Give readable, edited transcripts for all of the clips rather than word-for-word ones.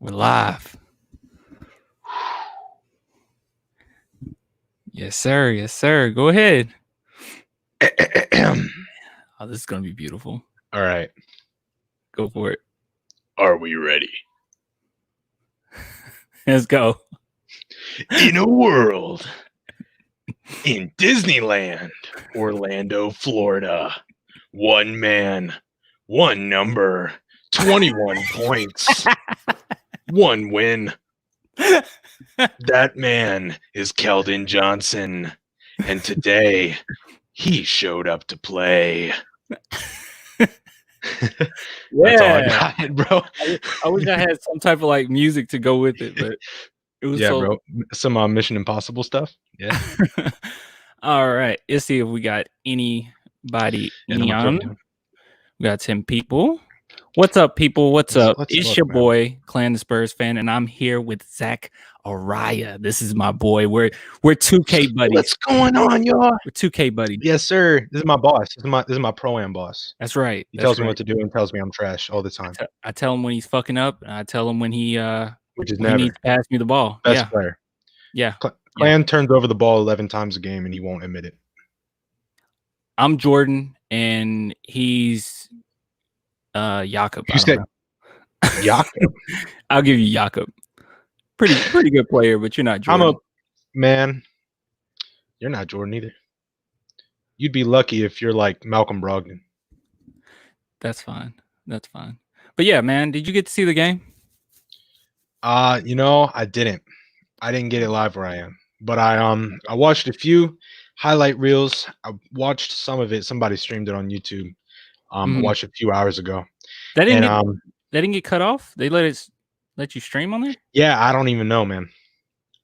We're live. Yes, sir. Yes, sir. Go ahead. Oh, this is going to be beautiful. All right. Go for it. Are we ready? Let's go. In a world in Disneyland, Orlando, Florida, one man, one number, 21 points, one win. That man is Keldon Johnson, and today he showed up to play. That's all I got, bro. I wish I had some type of like music to go with it, but it was bro. Some Mission Impossible stuff. Yeah. All right. Let's see if we got anybody on. We got 10 people. What's up, people? What's up? It's your boy, Clan the Spurs fan, and I'm here with Zachariah. This is my boy. We're 2K buddies. What's going on, y'all? We're 2K buddies. Yes, sir. This is my boss. This is my pro-am boss. That's right. He tells me what to do and tells me I'm trash all the time. I tell him when he's fucking up, and I tell him when he which is never. He needs to pass me the ball. Best player. Yeah. Clan turns over the ball 11 times a game, and he won't admit it. I'm Jordan, and he's Jakob. You said Jakob? I'll give you Jakob. Pretty good player, but you're not Jordan. Man. You're not Jordan either. You'd be lucky if you're like Malcolm Brogdon. That's fine. That's fine. But yeah, man, did you get to see the game? I didn't. I didn't get it live where I am. But I watched a few highlight reels. I watched some of it. Somebody streamed it on YouTube. I watched a few hours ago. That didn't get cut off? They let you stream on there? Yeah, I don't even know, man.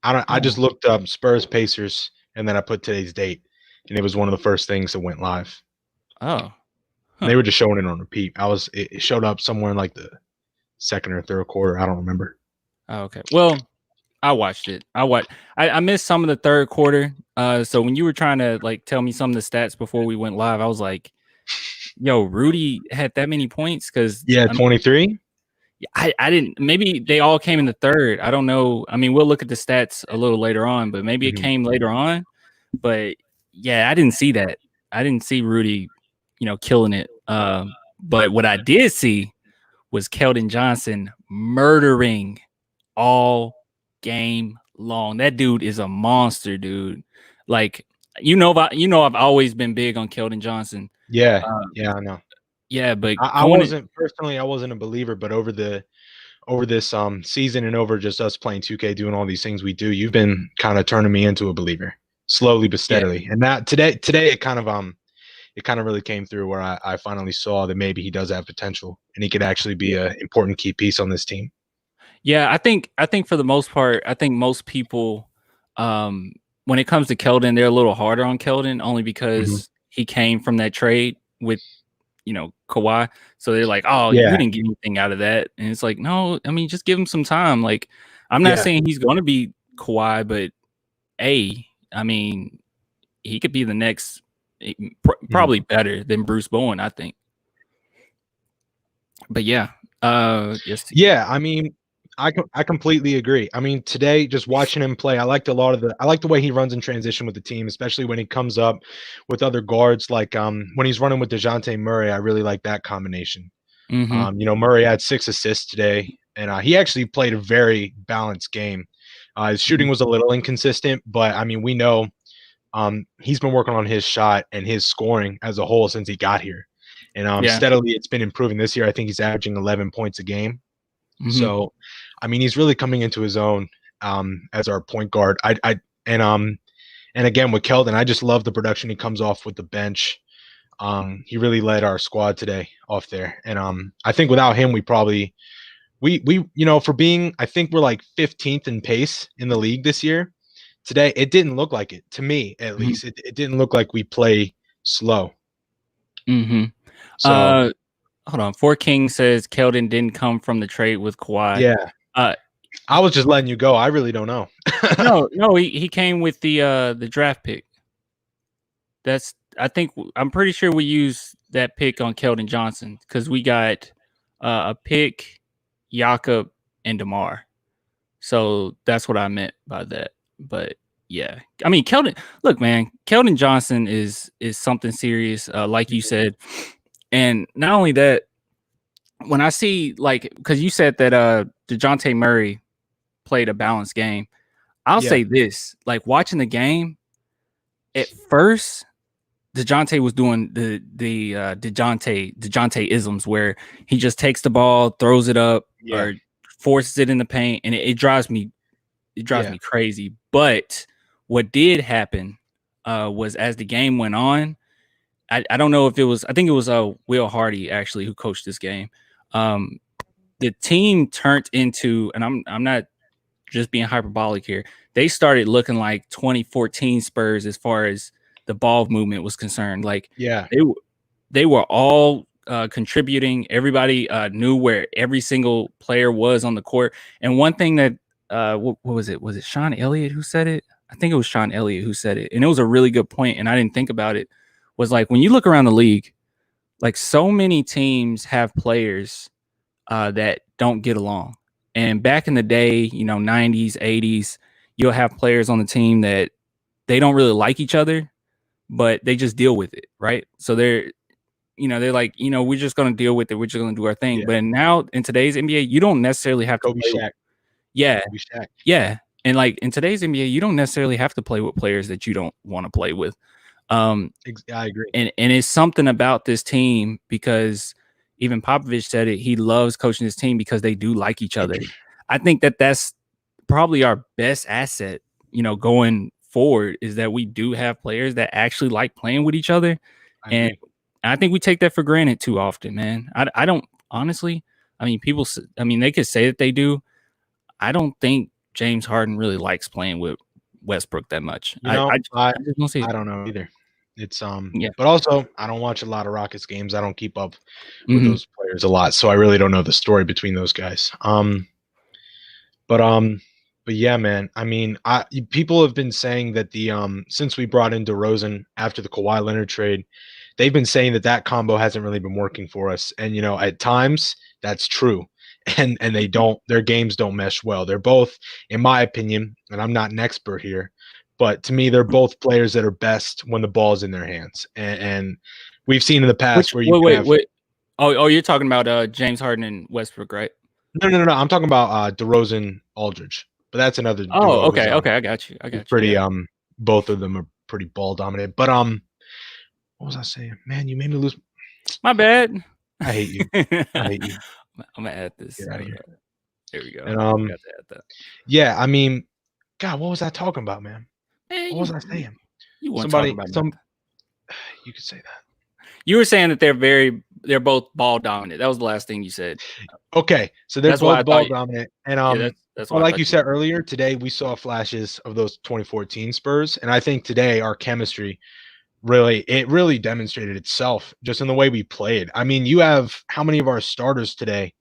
I just looked up Spurs Pacers and then I put today's date, and it was one of the first things that went live. Oh. Huh. They were just showing it on repeat. It showed up somewhere in like the second or third quarter. I don't remember. Oh, okay. Well, I watched it. I missed some of the third quarter. So when you were trying to like tell me some of the stats before we went live, I was like, yo, Rudy had that many points? Because 23. I didn't. Maybe they all came in the third. I don't know. I mean, we'll look at the stats a little later on, but maybe it came later on. But yeah, I didn't see that. I didn't see Rudy, killing it. But what I did see was Keldon Johnson murdering all game long. That dude is a monster, dude. Like I've always been big on Keldon Johnson. Yeah, I know. Yeah, but I wasn't a believer, but over this season and over just us playing 2K, doing all these things we do, you've been kind of turning me into a believer, slowly but steadily. Yeah. And that today it kind of really came through where I finally saw that maybe he does have potential and he could actually be an important key piece on this team. Yeah, I think for the most part, I think most people, when it comes to Keldon, they're a little harder on Keldon only because he came from that trade with, Kawhi. So they're like, oh, you didn't get anything out of that. And it's like, no, I mean, just give him some time. Like, I'm not saying he's going to be Kawhi, but I mean, he could be the next, probably better than Bruce Bowen, I think. But yeah. I mean, I completely agree. I mean, today, just watching him play, I like the way he runs in transition with the team, especially when he comes up with other guards. Like when he's running with DeJounte Murray, I really like that combination. Murray had 6 assists today, and he actually played a very balanced game. His shooting was a little inconsistent, but I mean, we know he's been working on his shot and his scoring as a whole since he got here. And steadily it's been improving this year. I think he's averaging 11 points a game. So, I mean, he's really coming into his own as our point guard. And again with Keldon, I just love the production he comes off with the bench. He really led our squad today off there, and I think without him, we probably for being, I think we're like 15th in pace in the league this year. Today, it didn't look like it to me, at least. It didn't look like we play slow. So. Hold on. 4King says Keldon didn't come from the trade with Kawhi. Yeah. I was just letting you go. I really don't know. No, he came with the draft pick. I'm pretty sure we used that pick on Keldon Johnson because we got a pick, Jakob, and DeMar. So that's what I meant by that. But yeah, I mean, Keldon Johnson is something serious, like you said. And not only that, when I see, like, because you said that DeJounte Murray played a balanced game, I'll say this: like, watching the game, at first, DeJounte was doing the DeJounte isms where he just takes the ball, throws it up, or forces it in the paint, and it drives me crazy. But what did happen was, as the game went on, I don't know if it was, I think it was Will Hardy actually who coached this game. The team turned into, and I'm not just being hyperbolic here, they started looking like 2014 Spurs as far as the ball movement was concerned. Like, they were all contributing. Everybody knew where every single player was on the court. And one thing that what was it? Was it Sean Elliott who said it? I think it was Sean Elliott who said it, and it was a really good point, and I didn't think about it. Was like, when you look around the league, like, so many teams have players that don't get along. And back in the day, 90s, 80s, you'll have players on the team that they don't really like each other, but they just deal with it, right? So they're like, we're just going to deal with it. We're just going to do our thing. But now in today's NBA, you don't necessarily have to play. Yeah. And like, in today's NBA, you don't necessarily have to play with players that you don't want to play with. I agree. And it's something about this team, because even Popovich said it. He loves coaching his team because they do like each other. I think that that's probably our best asset, going forward, is that we do have players that actually like playing with each other. And I think we take that for granted too often, man. I don't, honestly, I mean, they could say that they do. I don't think James Harden really likes playing with Westbrook that much. I just don't see it. I don't know either. It's but also, I don't watch a lot of Rockets games. I don't keep up with those players a lot, so I really don't know the story between those guys. But yeah, man. I mean, people have been saying that since we brought in DeRozan after the Kawhi Leonard trade, they've been saying that combo hasn't really been working for us. And at times that's true. And their games don't mesh well. They're both, in my opinion, and I'm not an expert here, but to me, they're both players that are best when the ball's in their hands. And we've seen in the past where you wait. Oh, you're talking about James Harden and Westbrook, right? No. I'm talking about DeRozan, Aldridge, but that's another. Oh, okay. I got you. Pretty both of them are pretty ball dominant. But what was I saying? Man, you made me lose. My bad. I hate you. I'm gonna add this. Get out of here. There we go. And got to add that. Yeah, I mean, God, what was I talking about, man? What was I saying? You want to talk about you could say that. You were saying that they're both ball dominant. That was the last thing you said. Okay, so they're both ball dominant, and that's like you said earlier, today we saw flashes of those 2014 Spurs, and I think today our chemistry really demonstrated itself just in the way we played. I mean, you have how many of our starters today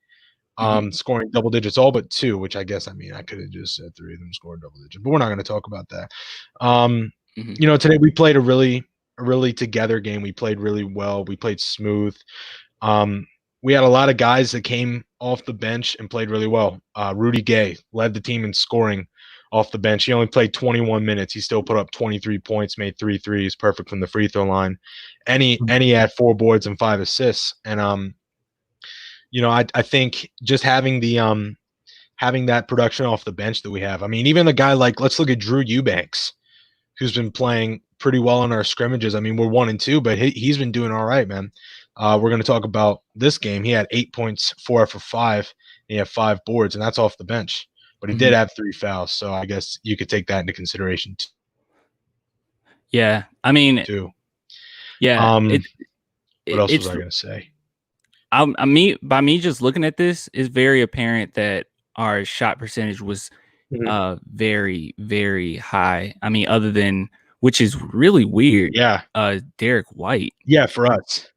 scoring double digits, all but two, which I guess, I mean, I could have just said three of them scored double digits, but we're not going to talk about that. Today we played a really together game. We played really well. We played smooth. We had a lot of guys that came off the bench and played really well. Rudy Gay led the team in scoring off the bench. He only played 21 minutes. He still put up 23 points, made 3 threes, perfect from the free throw line. And he had 4 boards and 5 assists. And I think just having that production off the bench that we have. I mean, even a guy like, let's look at Drew Eubanks, who's been playing pretty well in our scrimmages. I mean, we're 1-2, but he's been doing all right, man. We're going to talk about this game. He had 8 points, 4 for 5. He had 5 boards, and that's off the bench. But he did have 3 fouls, so I guess you could take that into consideration too. Yeah, I mean, yeah. What else was I going to say? By me just looking at this, it's very apparent that our shot percentage was very, very high. I mean, other than, which is really weird. Yeah. Derek White. Yeah, for us.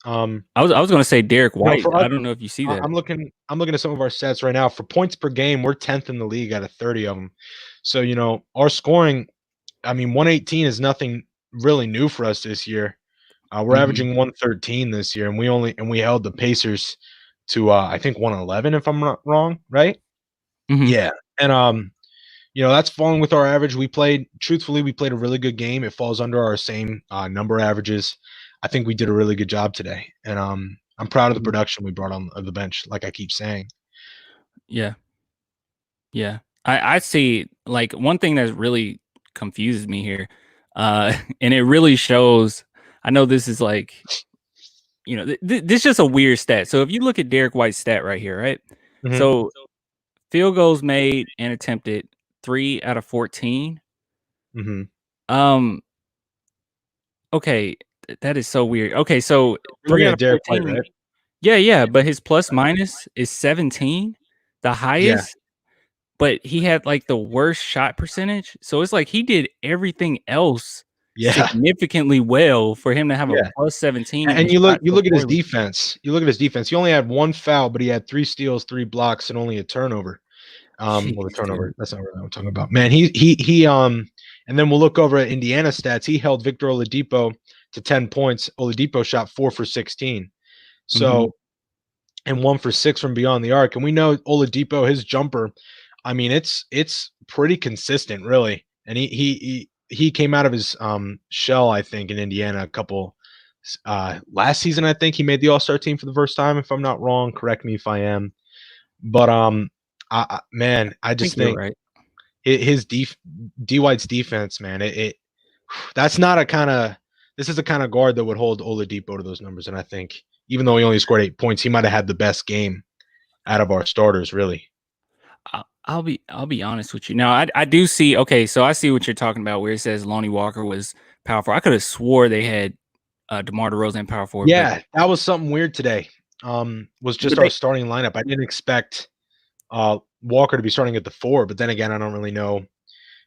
I was going to say Derek White. I don't know if you see that. I'm looking at some of our stats right now. For points per game, we're 10th in the league out of 30 of them. So, our scoring, I mean, 118 is nothing really new for us this year. We're averaging 113 this year, and we held the Pacers to I think 111, if I'm not wrong, right? Yeah, and that's falling with our average. Truthfully, we played a really good game. It falls under our same number averages. I think we did a really good job today, and I'm proud of the production we brought on the bench. Like I keep saying. Yeah. I see. Like, one thing that really confuses me here, and it really shows. I know this is like, this is just a weird stat. So if you look at Derek White's stat right here, right? So field goals made and attempted 3 out of 14. Okay, that is so weird. Okay, so 3 out of Derek 14. White, right? Yeah, but his plus minus is 17, the highest. But he had like the worst shot percentage. So it's like he did everything else significantly well for him to have a plus 17. And you look at his defense. You look at his defense. He only had 1 foul, but he had 3 steals, 3 blocks, and only a turnover. Well, the turnover. That's not really what I'm talking about. Man, he and then we'll look over at Indiana stats. He held Victor Oladipo to 10 points. Oladipo shot 4 for 16. So and 1 for 6 from beyond the arc. And we know Oladipo, his jumper, I mean, it's pretty consistent, really. And he came out of his shell, I think, in Indiana a couple last season. I think he made the All-Star team for the first time, if I'm not wrong. Correct me if I am. But I just think right. his D White's defense, man, that's not a kind of this is the kind of guard that would hold Oladipo to those numbers. And I think even though he only scored 8 points, he might have had the best game out of our starters, really. I'll be honest with you. Now, I do see. Okay, so I see what you're talking about, where it says Lonnie Walker was power forward. I could have swore they had DeMar DeRozan power forward. Yeah, that was something weird today. Was just our starting lineup. I didn't expect Walker to be starting at the 4, but then again, I don't really know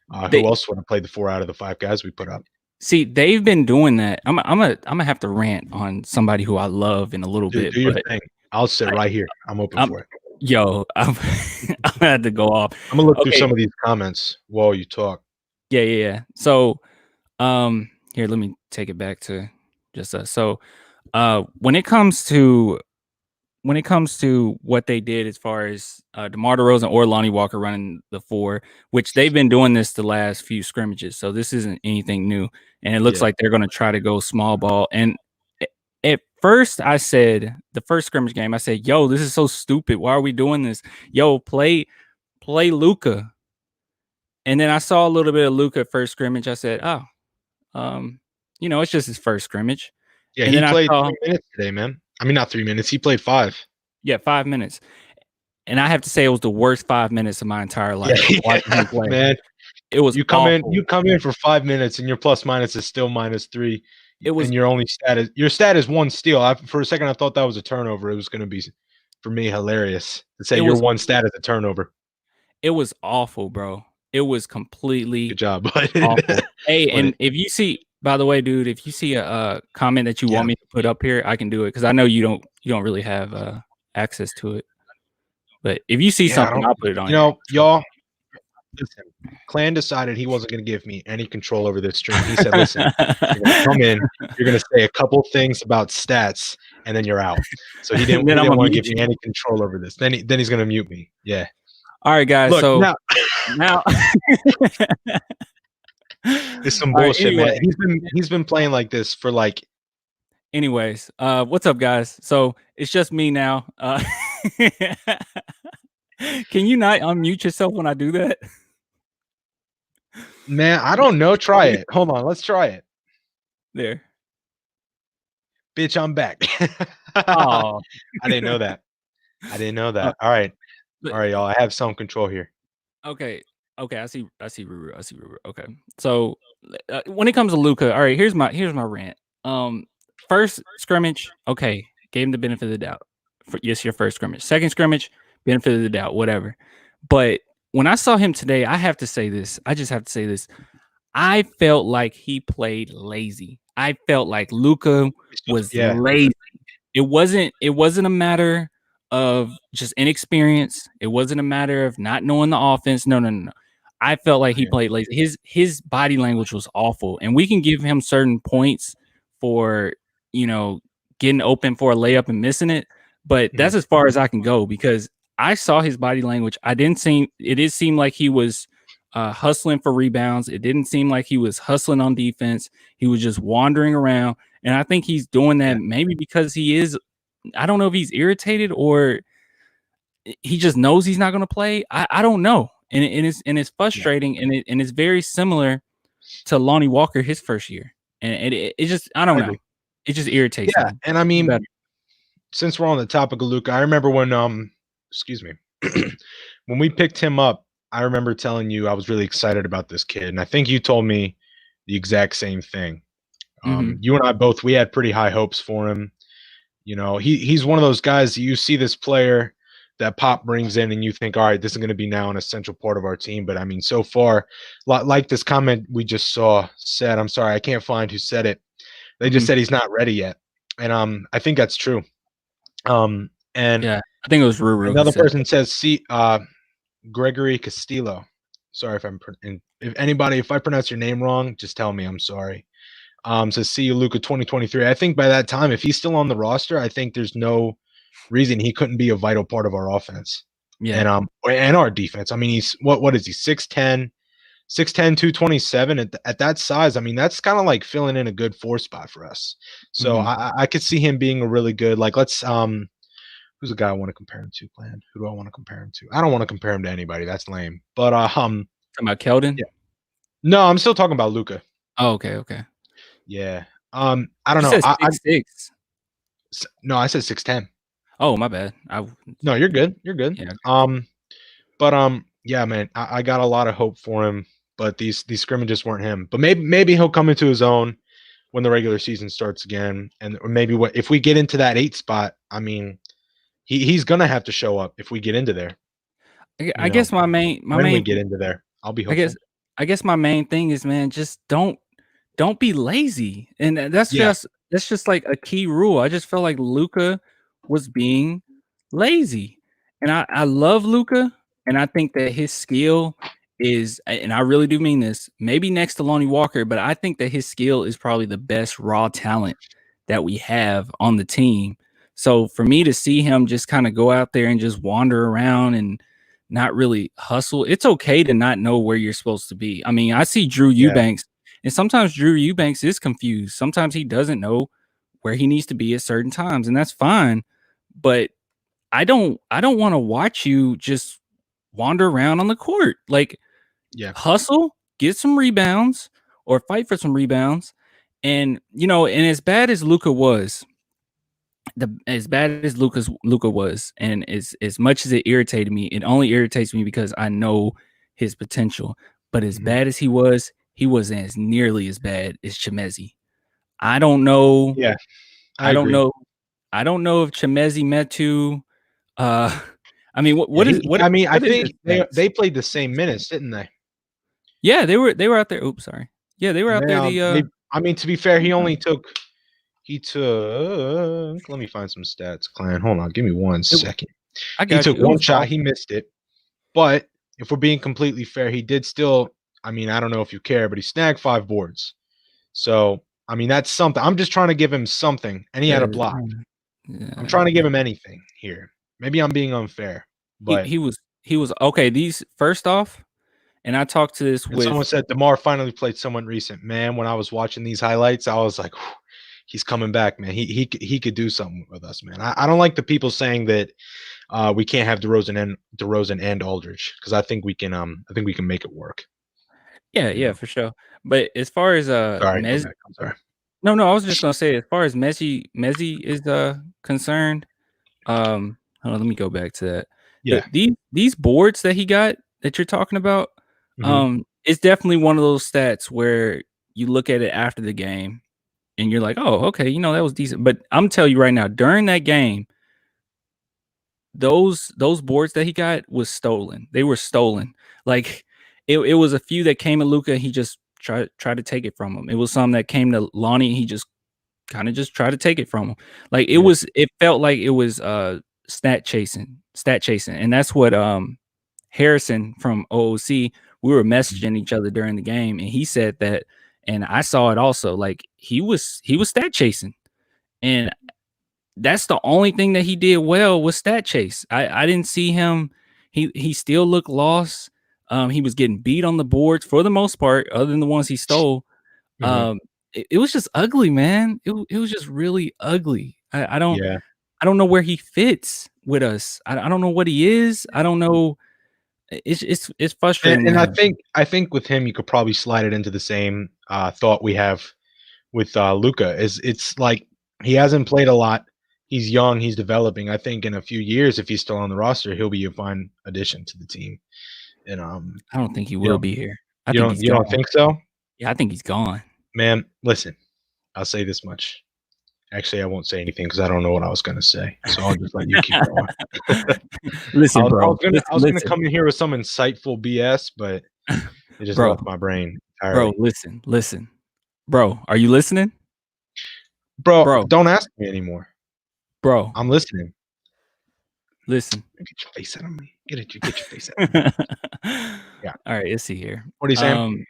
who else would have played the 4 out of the 5 guys we put up. See, they've been doing that. I'm gonna have to rant on somebody who I love in a little bit. Do your thing. I'll sit right here. I'm open for it. Yo, I'm gonna have to go off. I'm gonna look through some of these comments while you talk. Yeah. So, here, let me take it back to just so, when it comes to what they did as far as DeMar DeRozan or Lonnie Walker running the 4, which they've been doing this the last few scrimmages, so this isn't anything new. And it looks like they're going to try to go small ball. And at first, I said, the first scrimmage game, I said, "Yo, this is so stupid. Why are we doing this? Yo, play Luka." And then I saw a little bit of Luka first scrimmage. I said, "Oh, it's just his first scrimmage." Yeah, and he played 3 minutes today, man. I mean, not 3 minutes. He played 5. Yeah, 5 minutes. And I have to say, it was the worst 5 minutes of my entire life. Watching him play. Man, it was. You come in for 5 minutes, and your plus minus is still -3. And your stat is 1 steal. For a second, I thought that was a turnover. It was going to be, for me, hilarious to say your 1 stat is a turnover. It was awful, bro. It was completely good job, awful. Hey, and if you see, by the way, dude, if you see a comment that you want me to put up here, I can do it, because I know you don't really have access to it. But if you see something, I'll put it on. Y'all. Listen, Clan decided he wasn't going to give me any control over this stream. He said, "Listen, you're going to come in, you're going to say a couple things about stats, and then you're out." So he didn't want to give me any control over this. Then he's going to mute me. Yeah. All right, guys. Look, so now it's some bullshit, man. He's been playing like this for like. Anyways, what's up, guys? So it's just me now. Can you not unmute yourself when I do that? Man, I don't know. Try it. Hold on. Let's try it. There. Bitch, I'm back. Oh. I didn't know that. All right, y'all. I have some control here. Okay. I see Ruru. Okay. So when it comes to Luka, all right, here's my rant. First scrimmage, okay, gave him the benefit of the doubt. Yes, your first scrimmage. Second scrimmage, benefit of the doubt, whatever. But when I saw him today, I have to say this. I just have to say this. I felt like he played lazy. I felt like Luka was lazy. It wasn't a matter of just inexperience. It wasn't a matter of not knowing the offense. No. I felt like he played lazy. His body language was awful. And we can give him certain points for, getting open for a layup and missing it. But that's as far as I can go, because I saw his body language. It did seem like he was hustling for rebounds. It didn't seem like he was hustling on defense. He was just wandering around. And I think he's doing that maybe because he is, I don't know if he's irritated or he just knows he's not going to play. I don't know. And it's frustrating, and it's very similar to Lonnie Walker his first year. And it just, I don't know. It just irritates me. And I mean, since we're on the topic of Luka, I remember when when we picked him up, I remember telling you I was really excited about this kid, and I think you told me the exact same thing. You and I both, we had pretty high hopes for him. You know, he's one of those guys, you see this player that Pop brings in and you think, all right, this is going to be now an essential part of our team. But I mean, so far, like this comment we just said, I'm sorry, I can't find who said it. They just said he's not ready yet. And I think that's true. And yeah, I think it was Ruru. Another person says, Gregory Castillo. Sorry if I pronounce your name wrong, just tell me. I'm sorry. Says, see you, Luka 2023. I think by that time, if he's still on the roster, I think there's no reason he couldn't be a vital part of our offense. Yeah. And our defense. I mean, he's what is he? 6'10", 227 at that size. I mean, that's kind of like filling in a good 4 spot for us. So I could see him being a really good, like, let's who's a guy I want to compare him to, Glenn? Who do I want to compare him to? I don't want to compare him to anybody. That's lame. But talking about Keldon? Yeah. No, I'm still talking about Luka. Oh, okay. Yeah. I don't know. I 6'6". No, I said 6'10". Oh, my bad. No, you're good. You're good. Yeah. But yeah, man, I got a lot of hope for him, but these scrimmages weren't him. But maybe he'll come into his own when the regular season starts again, and or maybe if we get into that 8 spot, I mean, he's gonna have to show up if we get into there. I guess when we get into there, I'll be hopeful. I guess my main thing is, man, just don't be lazy, and that's just like a key rule. I just felt like Luka was being lazy, and I love Luka, and I think that his skill is, and I really do mean this, maybe next to Lonnie Walker, but I think that his skill is probably the best raw talent that we have on the team. So for me to see him just kind of go out there and just wander around and not really hustle, it's okay to not know where you're supposed to be. I mean, I see Drew Eubanks, and sometimes Drew Eubanks is confused. Sometimes he doesn't know where he needs to be at certain times, and that's fine. But I don't want to watch you just wander around on the court. Like, hustle, get some rebounds, or fight for some rebounds. And and as bad as Luka was, and as much as it irritated me, it only irritates me because I know his potential. But as bad as he wasn't as nearly as bad as Chimezie. I don't know. Yeah, I don't know. I don't know if Chimezie Metu. I mean, what is? I mean, I think they played the same minutes, didn't they? Yeah, they were out there. Oops, sorry. Yeah, they were out there. I mean, to be fair, he took. Let me find some stats, Clan. Hold on, give me 1 second. He took 1 shot, he missed it. But if we're being completely fair, he did still. I mean, I don't know if you care, but he snagged 5 boards. So I mean, that's something. I'm just trying to give him something, and he had a block. Yeah. I'm trying to give him anything here. Maybe I'm being unfair, but he was okay. These first off, and I talked to this with someone said DeMar finally played someone recent. Man, when I was watching these highlights, I was like, he's coming back, man. He could do something with us, man. I don't like the people saying that we can't have DeRozan and Aldridge, because I think we can make it work. Yeah, for sure. But as far as sorry. No, I was just gonna say, as far as Mezie is concerned, hold on, let me go back to that. Yeah, these boards that he got that you're talking about, it's definitely one of those stats where you look at it after the game and you're like, oh, okay, that was decent. But I'm telling you right now, during that game, those boards that he got was stolen. They were stolen. Like it was a few that came at Luka, and he just tried to take it from him. It was some that came to Lonnie, and he just kind of just tried to take it from him. Like it felt like it was stat chasing. And that's what Harrison from OOC, we were messaging each other during the game, and he said that, and I saw it also. Like he was stat chasing, and that's the only thing that he did well was stat chase. I didn't see him. He still looked lost. He was getting beat on the boards for the most part, other than the ones he stole. It was just ugly, man. It was just really ugly. I don't know where he fits with us. I don't know what he is. I don't know. It's frustrating. And I think with him, you could probably slide it into the same thought we have with Luka. It's like he hasn't played a lot. He's young. He's developing. I think in a few years, if he's still on the roster, he'll be a fine addition to the team. And I don't think he will be here. You don't think so? Yeah, I think he's gone. Man, listen, I'll say this much. Actually, I won't say anything because I don't know what I was going to say. So I'll just let you keep going. Listen, bro. I was gonna come in here with some insightful BS, but it just left my brain entirely. Bro, listen. Bro, are you listening? Bro, don't ask me anymore. Bro. I'm listening. Listen. Get your face out of me. Get your face out of me. Yeah. All right, let's see here. What are you saying?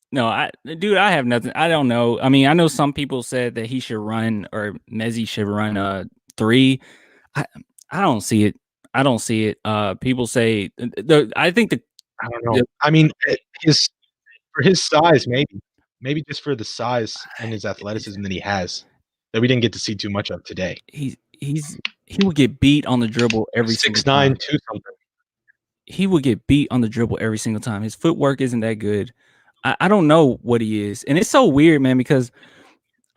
No, I have nothing. I don't know. I mean, I know some people said that he should run or Metu should run 3. I don't see it. I don't see it. People say I think I don't know. I mean, for his size, maybe just for the size and his athleticism that he has, that we didn't get to see too much of today. He would get beat on the dribble every 6'9", 2 something. He would get beat on the dribble every single time. His footwork isn't that good. I don't know what he is. And it's so weird, man, because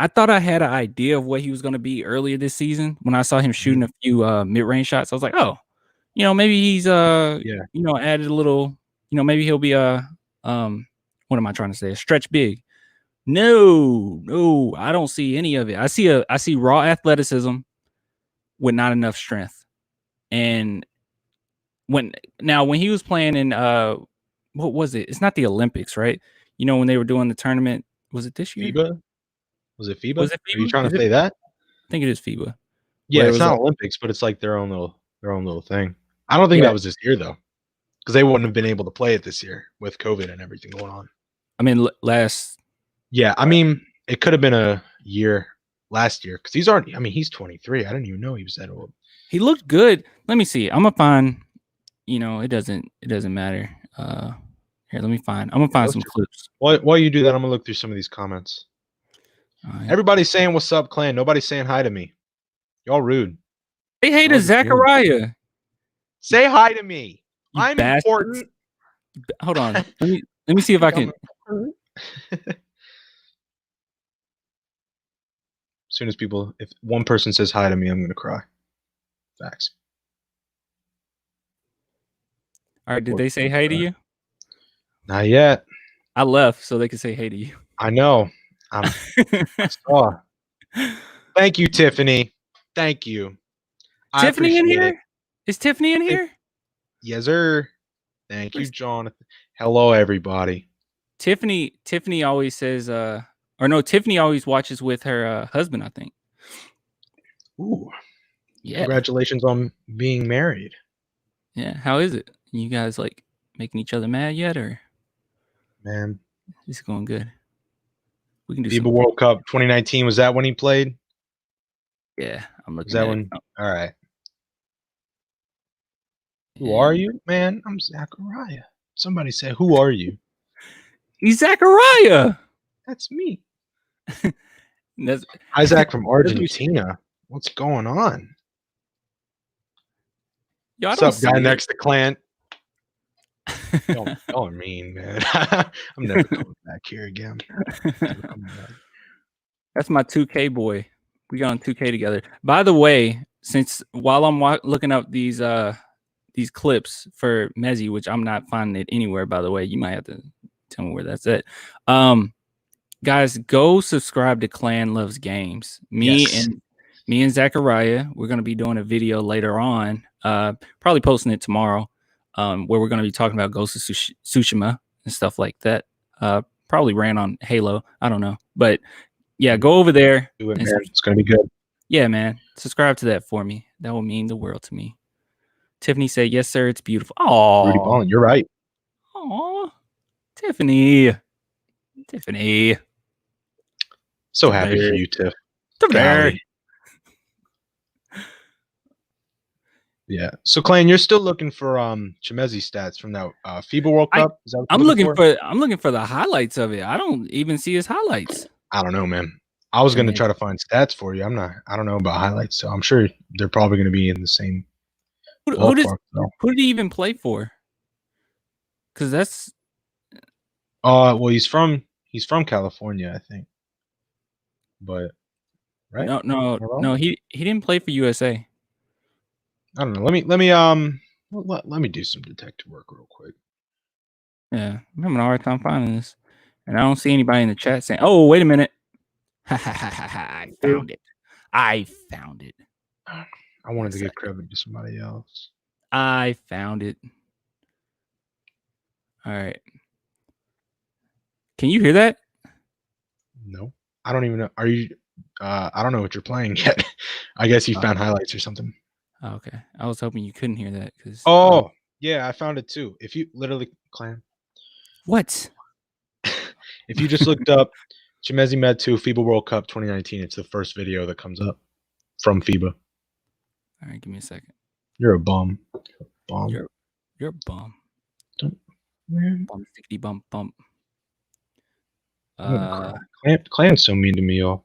I thought I had an idea of what he was going to be earlier this season. When I saw him shooting a few mid-range shots, I was like, oh, maybe he's added a little, maybe he'll be what am I trying to say? A stretch big. No, I don't see any of it. I see raw athleticism with not enough strength. And when he was playing in what was it? It's not the Olympics, right? When they were doing the tournament, was it this year? FIBA? Was it FIBA? Are you trying to say that? I think it is FIBA. Yeah, it's not Olympics, but it's like their own little thing. I don't think that was this year though, because they wouldn't have been able to play it this year with COVID and everything going on. I mean, last. Yeah, I mean, it could have been a year last year because he's 23. I didn't even know he was that old. He looked good. Let me see. I'm gonna find. It doesn't matter. Here, let me find. I'm gonna find some clips. While you do that, I'm gonna look through some of these comments. Right. Everybody's saying what's up, clan. Nobody's saying hi to me. Y'all rude. Say hey to Zachariah. Say hi to me. I'm important. Hold on. Let me see if I can. As soon as if one person says hi to me, I'm gonna cry. Facts. All right, did they say hey to you? Not yet. I left so they could say hey to you. I know. I saw. Thank you, Tiffany. Thank you. Tiffany in here? Is Tiffany in here? Yes, sir. Thank you, Jonathan. Hello, everybody. Tiffany always says, Tiffany always watches with her husband, I think. Ooh. Yeah. Congratulations on being married. Yeah. How is it? You guys like making each other mad yet, or? Man, it's going good. We can do FIBA World Cup 2019. Was that when he played? Yeah, I'm looking. Is that when? All right. Who are you, man? I'm Zachariah. Somebody said, "Who are you?" He's Zachariah. That's me. Isaac from Argentina. What's going on? What's up, guy next to Clan? Y'all are mean, man. I'm never coming back here again. That's my 2K boy. We got on 2K together. By the way, while I'm looking up these clips for Metu, which I'm not finding it anywhere, by the way, you might have to tell me where that's at. Guys, go subscribe to Clan Loves Games. Me and Zachariah, we're going to be doing a video later on, probably posting it tomorrow, where we're going to be talking about Ghost of Tsushima and stuff like that. Probably ran on Halo. I don't know. But yeah, go over there. Do it, man. It's going to be good. Yeah, man. Subscribe to that for me. That will mean the world to me. Tiffany said, yes, sir. It's beautiful. Oh, Rudy Ballin, you're right. Oh, Tiffany. So happy for you, Tiff. Yeah. So, Clan, you're still looking for Chimezie stats from that FIBA World Cup? Is that what I'm looking for the highlights of it. I don't even see his highlights. I don't know, man. I was gonna try to find stats for you. I don't know about highlights, so I'm sure they're probably gonna be in the same ballpark. Who did he even play for? Because that's well, he's from California, I think. But right? No, he didn't play for USA. I don't know. Let me do some detective work real quick. Yeah, I'm having a hard time finding this, and I don't see anybody in the chat saying, "Oh, wait a minute, I found it. I found it." I wanted to give credit to somebody else. I found it. All right. Can you hear that? No, I don't even know. Are you? I don't know what you're playing yet. I guess you found highlights or something. Okay, I was hoping you couldn't hear that because. Oh yeah, I found it too. If you literally, Clan. What? If you just looked up Chimezie Metu FIBA World Cup 2019, it's the first video that comes up from FIBA. All right, give me a second. You're a bum. You're a bum. Bum sticky bump. Clan's so mean to me, y'all.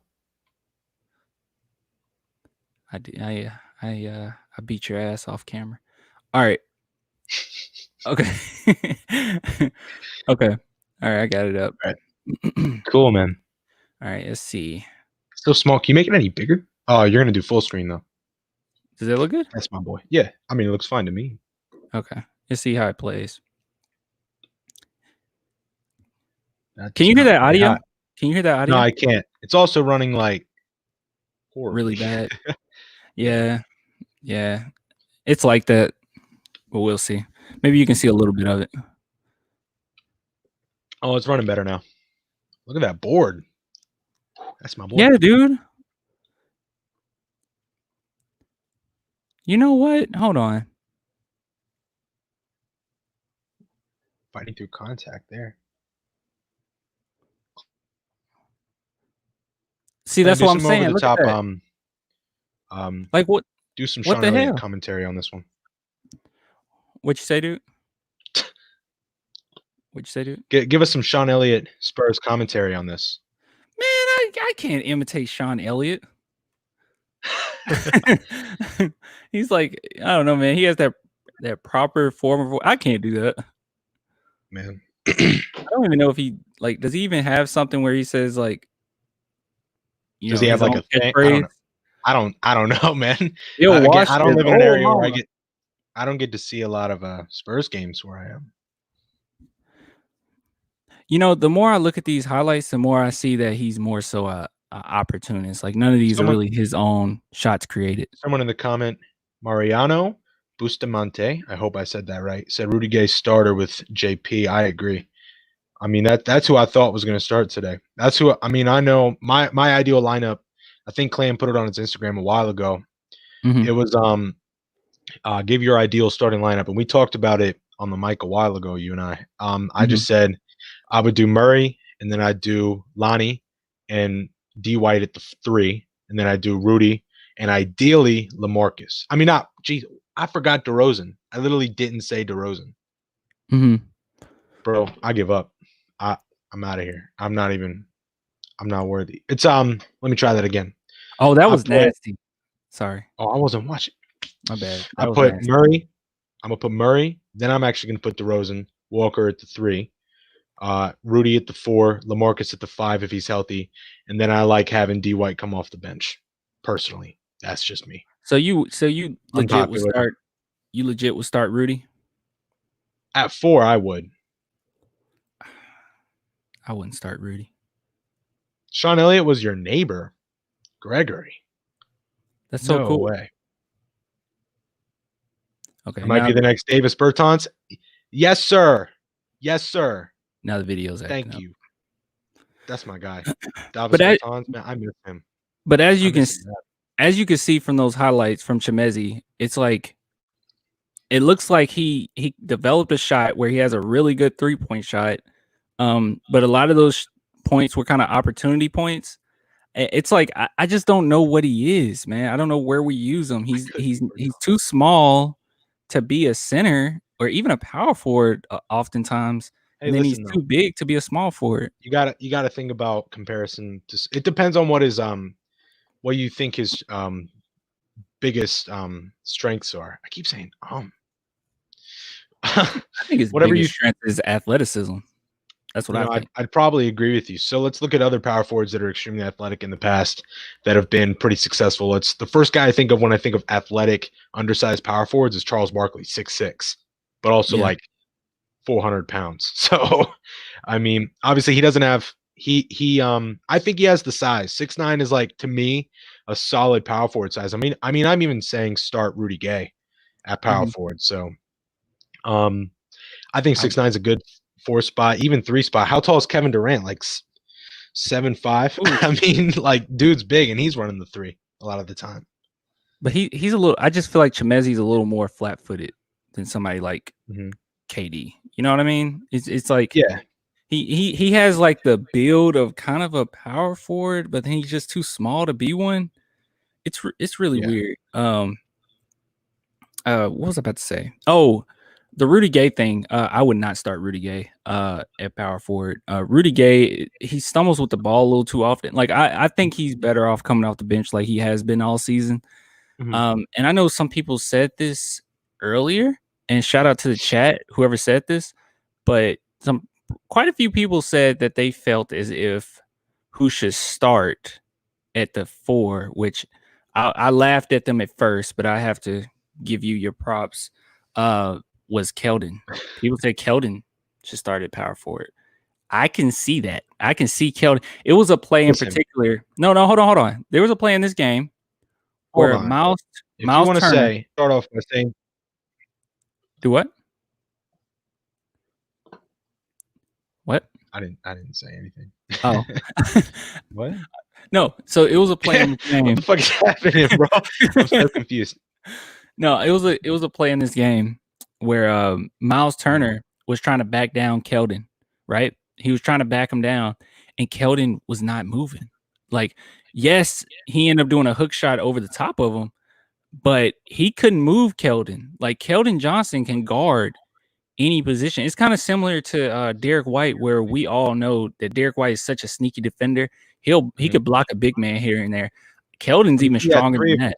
I beat your ass off camera. All right. Okay. Okay. All right, I got it up. All right. Cool, man. All right, let's see. Still small. Can you make it any bigger? Oh, you're gonna do full screen though. Does it look good? That's my boy. Yeah, I mean it looks fine to me. Okay, let's see how it plays. Can you hear that audio? Hot. Can you hear that audio? No, I can't. It's also running like horribly. Really bad. Yeah. It's like that, but we'll see. Maybe you can see a little bit of it. Oh, it's running better now. Look at that board. That's my boy. Yeah, dude. You know what? Hold on. Fighting through contact there. See, that's what I'm saying. Over the top, like what? Do some Sean Elliott commentary on this one. What'd you say, dude? What'd you say, dude? Give us some Sean Elliott Spurs commentary on this. Man, I can't imitate Sean Elliott. He's like, I don't know, man. He has that proper form of voice. I can't do that. Man. I don't even know if he does he even have something where he says like, does he have like a thing? I don't know, man. I don't live in an area where I don't get to see a lot of Spurs games where I am. You know, the more I look at these highlights, the more I see that he's more so a opportunist. Like none of these are really his own shots created. Someone in the comment, Mariano Bustamante, I hope I said that right, said Rudy Gay starter with JP. I agree. I mean that's who I thought was going to start today. That's who I mean. I know my ideal lineup. I think Clan put it on his Instagram a while ago. Mm-hmm. It was give your ideal starting lineup, and we talked about it on the mic a while ago. You and I. I just said I would do Murray, and then I'd do Lonnie and D White at the 3, and then I'd do Rudy, and ideally LaMarcus. I mean, I forgot DeRozan. I literally didn't say DeRozan. Mm-hmm. Bro, I give up. I'm out of here. I'm not worthy. It's let me try that again. Oh, that was nasty. Sorry. Oh, I wasn't watching. My bad. I put nasty. Murray. I'm gonna put Murray. Then I'm actually gonna put DeRozan, Walker at the 3, Rudy at the 4, LaMarcus at the 5 if he's healthy, and then I like having D White come off the bench. Personally, that's just me. So you legit would start. You legit would start Rudy at 4. I would. I wouldn't start Rudy. Sean Elliott was your neighbor, Gregory. That's so cool. Way. Okay, it might be the next Davis Bertans. Yes, sir. Yes, sir. Now the video's Thank you. That's my guy. Davis Bertans, man, I miss him. But as you can see from those highlights from Chimezie, it's like it looks like he developed a shot where he has a really good 3-point shot. But a lot of those points were kind of opportunity points. It's like I just don't know what he is, man. I don't know where we use him. He's too small to be a center or even a power forward oftentimes, Hey, and then he's listen too though, big to be a small forward. you gotta think about comparison to. It depends on what you think his biggest strengths are. I keep saying I think his whatever biggest strength is athleticism. That's what I think. I'd probably agree with you. So let's look at other power forwards that are extremely athletic in the past that have been pretty successful. It's the first guy I think of when I think of athletic, undersized power forwards is Charles Barkley, 6'6", but also Yeah. like 400 pounds. So, I mean, obviously he doesn't have I think he has the size. 6'9" is like to me a solid power forward size. I mean, I'm even saying start Rudy Gay at power forward. So, I think 6'9" is a good 4 spot, even 3 spot. How tall is Kevin Durant? Like 7'5". I mean, like dude's big and he's running the 3 a lot of the time. But he's a little. I just feel like Chimezie's a little more flat footed than somebody like KD. You know what I mean? It's like he has like the build of kind of a power forward, but then he's just too small to be one. It's really weird. What was I about to say? Oh, the Rudy Gay thing. I would not start Rudy Gay at power forward. Rudy Gay, he stumbles with the ball a little too often. Like I think he's better off coming off the bench like he has been all season. And I know some people said this earlier, and shout out to the chat, whoever said this, but quite a few people said that they felt as if who should start at the 4, which I laughed at them at first, but I have to give you your props. Was Keldon. People said Keldon should start at power forward. I can see that. I can see Keldon. It was a play in particular. No, hold on. There was a play in this game where Miles if you want to Turner, say, start off by saying, do what? What? I didn't say anything. Oh, what? No, so it was a play in the game. What the fuck is happening, bro? I'm so confused. No, it was a play in this game where Miles Turner was trying to back down Keldon, right? He was trying to back him down, and Keldon was not moving. Like, yes, he ended up doing a hook shot over the top of him, but he couldn't move Keldon. Like, Keldon Johnson can guard any position. It's kind of similar to Derek White, where we all know that Derek White is such a sneaky defender. He could block a big man here and there. Keldon's even stronger than that.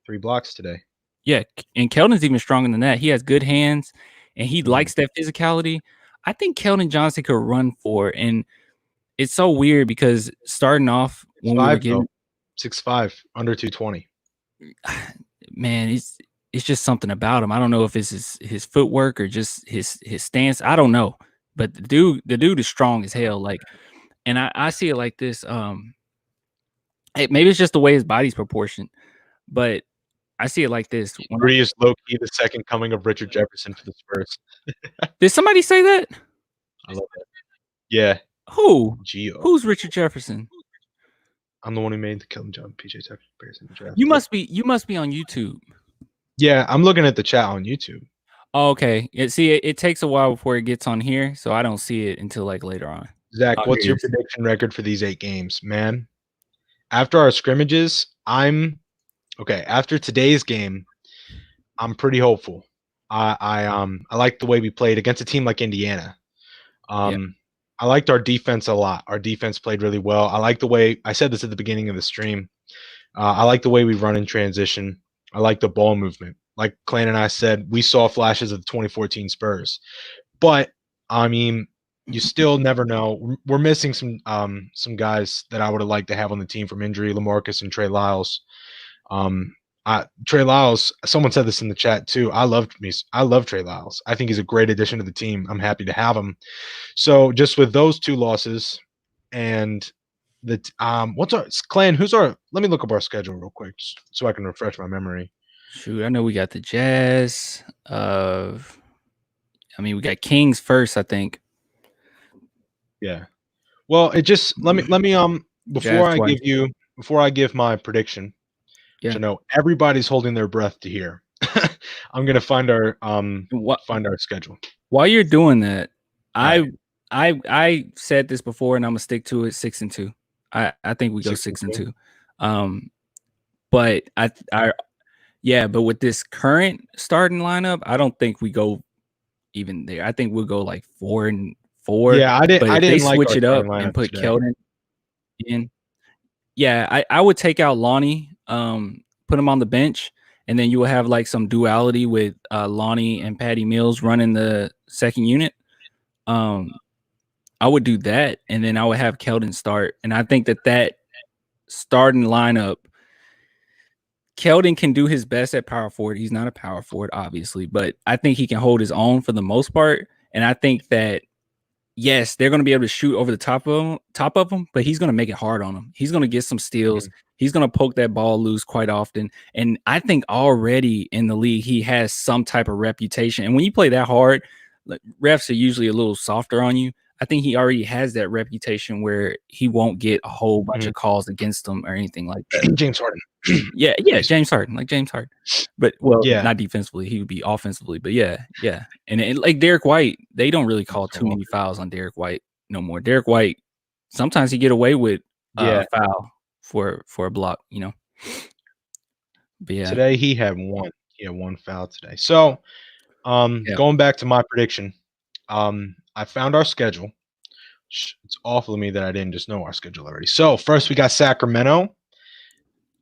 3 blocks today. Yeah, and Keldon's even stronger than that. He has good hands, and he likes that physicality. I think Keldon Johnson could run for, and it's so weird because starting off when we were getting 6'5", under 220. Man, it's just something about him. I don't know if it's his footwork or just his stance. I don't know, but the dude is strong as hell. Like, and I see it like this. Maybe it's just the way his body's proportioned, but I see it like this. Rudy is low key the second coming of Richard Jefferson for the Spurs. Did somebody say that? I love that. Yeah. Who? Who's Richard Jefferson? I'm the one who made the Keldon Johnson PJ Tucker comparison. You must be on YouTube. Yeah, I'm looking at the chat on YouTube. Oh, okay. It takes a while before it gets on here, so I don't see it until like later on. Zach, what's your prediction record for these 8 games, man? After our scrimmages, after today's game, I'm pretty hopeful. I like the way we played against a team like Indiana. I liked our defense a lot. Our defense played really well. I like the way I said this at the beginning of the stream. I like the way we run in transition. I like the ball movement. Like Clan and I said, we saw flashes of the 2014 Spurs, but I mean, you still never know. We're missing some guys that I would have liked to have on the team from injury, LaMarcus and Trey Lyles. Trey Lyles, someone said this in the chat too. I love Trey Lyles. I think he's a great addition to the team. I'm happy to have him. So just with those 2 losses and what's our Clan? Let me look up our schedule real quick so I can refresh my memory. Shoot, I know we got the Jazz. We got Kings first, I think. Yeah. Well, it just let me before I give my prediction. Yeah. To know everybody's holding their breath to hear. I'm gonna find our schedule. While you're doing that, I said this before, and I'm gonna stick to it. 6-2. I think we go 6 and 6-2. But but with this current starting lineup, I don't think we go even there. I think we'll go like 4-4. Yeah, But I if they didn't like switch our it up starting and lineup put today. Keldon in, yeah, I would take out Lonnie, put him on the bench, and then you will have like some duality with Lonnie and Patty Mills running the second unit. I would do that, and then I would have Keldon start. And I think that starting lineup, Keldon can do his best at power forward. He's not a power forward, obviously, but I think he can hold his own for the most part. And I think that yes, they're going to be able to shoot over the top of him, but he's going to make it hard on him. He's going to get some steals. He's going to poke that ball loose quite often. And I think already in the league, he has some type of reputation. And when you play that hard, refs are usually a little softer on you. I think he already has that reputation where he won't get a whole bunch of calls against him or anything like that. James Harden. Yeah, James Harden, like James Harden. But not defensively, he would be offensively. But yeah. And like Derek White, they don't really call too many fouls on Derek White no more. Derek White, sometimes he get away with a foul for a block, you know. But yeah. Today he had one. He had one foul today. So going back to my prediction, I found our schedule. It's awful of me that I didn't just know our schedule already. So first we got Sacramento.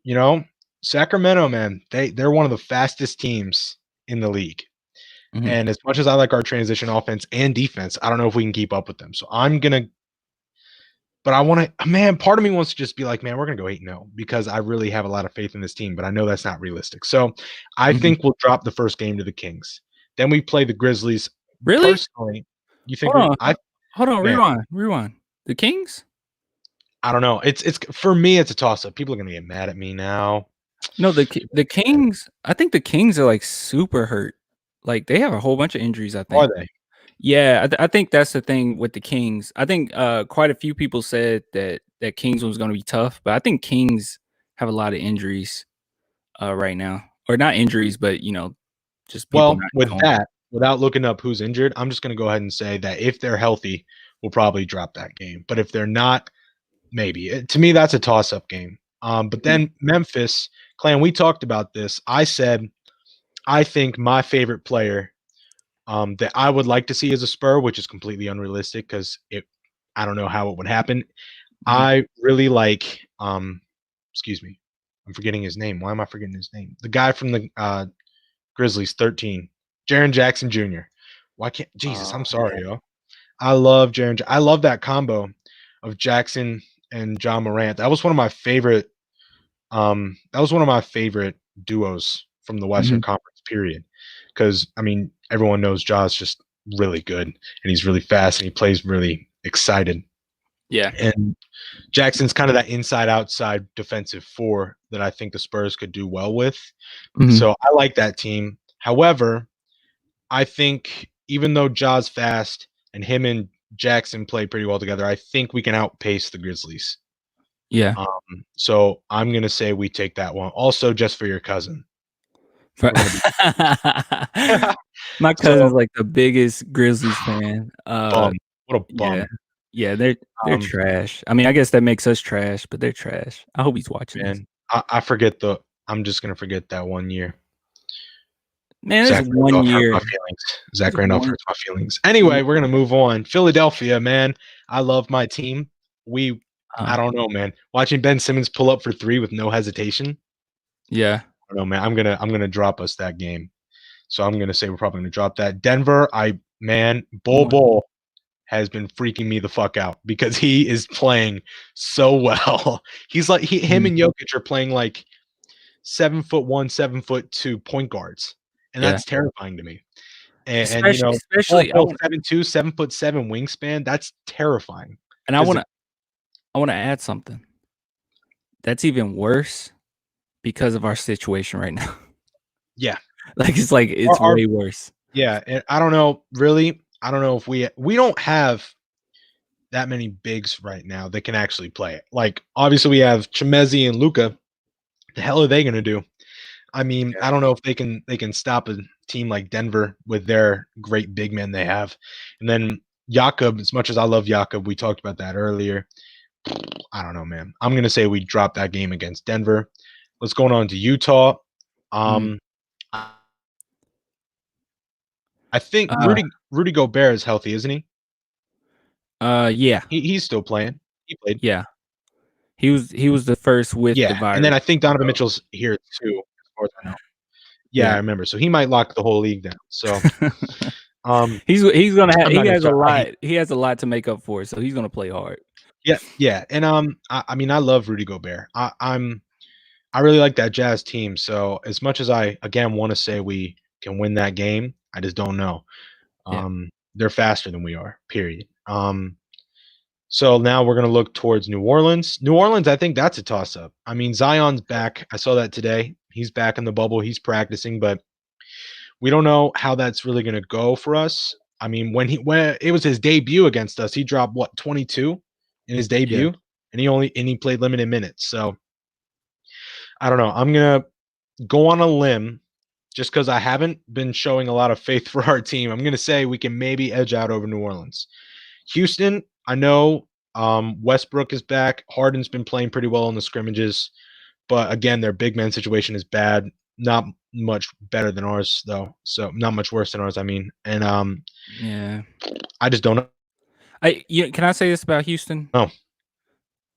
You know, Sacramento, man, they're one of the fastest teams in the league. Mm-hmm. And as much as I like our transition offense and defense, I don't know if we can keep up with them. So but I want to, man, part of me wants to just be like, man, we're going to go 8-0 because I really have a lot of faith in this team, but I know that's not realistic. So I think we'll drop the first game to the Kings. Then we play the Grizzlies. Really? Personally, you think hold on, rewind. The Kings? I don't know. It's for me, it's a toss-up. People are going to get mad at me now. No, the Kings, I think the Kings are like super hurt. Like they have a whole bunch of injuries, I think. Are they? Yeah, I think that's the thing with the Kings. I think quite a few people said that Kings was going to be tough, but I think Kings have a lot of injuries right now. Or not injuries, but, you know, just people with that, without looking up who's injured, I'm just going to go ahead and say that if they're healthy, we'll probably drop that game. But if they're not, maybe. To me, that's a toss-up game. But then Memphis, Clan, we talked about this. I said I think my favorite player that I would like to see as a Spur, which is completely unrealistic because I don't know how it would happen. I really like excuse me, I'm forgetting his name. Why am I forgetting his name? The guy from the Grizzlies, 13, Jaren Jackson Jr. Why can't Jesus? I'm sorry, yo. I love Jaren. I love that combo of Jackson and John Morant. That was one of my favorite. That was one of my favorite duos from the Western Conference period. Because I mean, everyone knows Ja's just really good and he's really fast and he plays really excited. Yeah. And Jackson's kind of that inside-outside defensive four that I think the Spurs could do well with. So I like that team. However, I think even though Ja's fast and him and Jackson play pretty well together, I think we can outpace the Grizzlies. Yeah. So I'm going to say we take that one. Also, just for your cousin. My cousin's like the biggest Grizzlies fan. What a bum. Yeah, they're trash. I mean, I guess that makes us trash, but they're trash. I hope he's watching this. I I'm just gonna forget that 1 year. Man, Zach 1 year. Zach Randolph hurts my feelings. Anyway, we're gonna move on. Philadelphia, man. I love my team. I don't know, man. Watching Ben Simmons pull up for 3 with no hesitation. Yeah. I don't know, man. I'm gonna drop us that game. So I'm gonna say we're probably gonna drop that. Denver, Bull has been freaking me the fuck out because he is playing so well. He's like him and Jokic are playing like 7'1", 7'2" point guards, and that's terrifying to me. And you know, especially 7'2", 7'7" wingspan, that's terrifying. And I want to add something. That's even worse because of our situation right now. Yeah, it's way worse. Yeah, and I don't know, really. I don't know if we don't have that many bigs right now that can actually play it. Like, obviously, we have Chimezie and Luka. The hell are they going to do? I mean, I don't know if they can stop a team like Denver with their great big men they have. And then Jakob, as much as I love Jakob, we talked about that earlier. I don't know, man. I'm gonna say we drop that game against Denver. Let's go on to Utah. I think Rudy Gobert is healthy, isn't he? Yeah. He's still playing. He played. Yeah. He was the first with the virus. And then I think Donovan Mitchell's here too, as far as I know. Yeah, I remember. So he might lock the whole league down. So he's gonna have he has a lot to make up for, so he's gonna play hard. Yeah. And I mean I love Rudy Gobert. I really like that Jazz team. So as much as I again want to say we can win that game, I just don't know. They're faster than we are, period. So now we're going to look towards New Orleans. New Orleans, I think that's a toss-up. I mean, Zion's back. I saw that today. He's back in the bubble. He's practicing, but we don't know how that's really going to go for us. I mean, when it was his debut against us, he dropped 22 in his debut, and he played limited minutes. So I don't know. I'm going to go on a limb just because I haven't been showing a lot of faith for our team. I'm going to say we can maybe edge out over New Orleans. Houston, I know Westbrook is back. Harden's been playing pretty well in the scrimmages. But again, their big man situation is bad. Not much better than ours, though. So not much worse than ours, I mean. And I just don't know. Can I say this about Houston? No.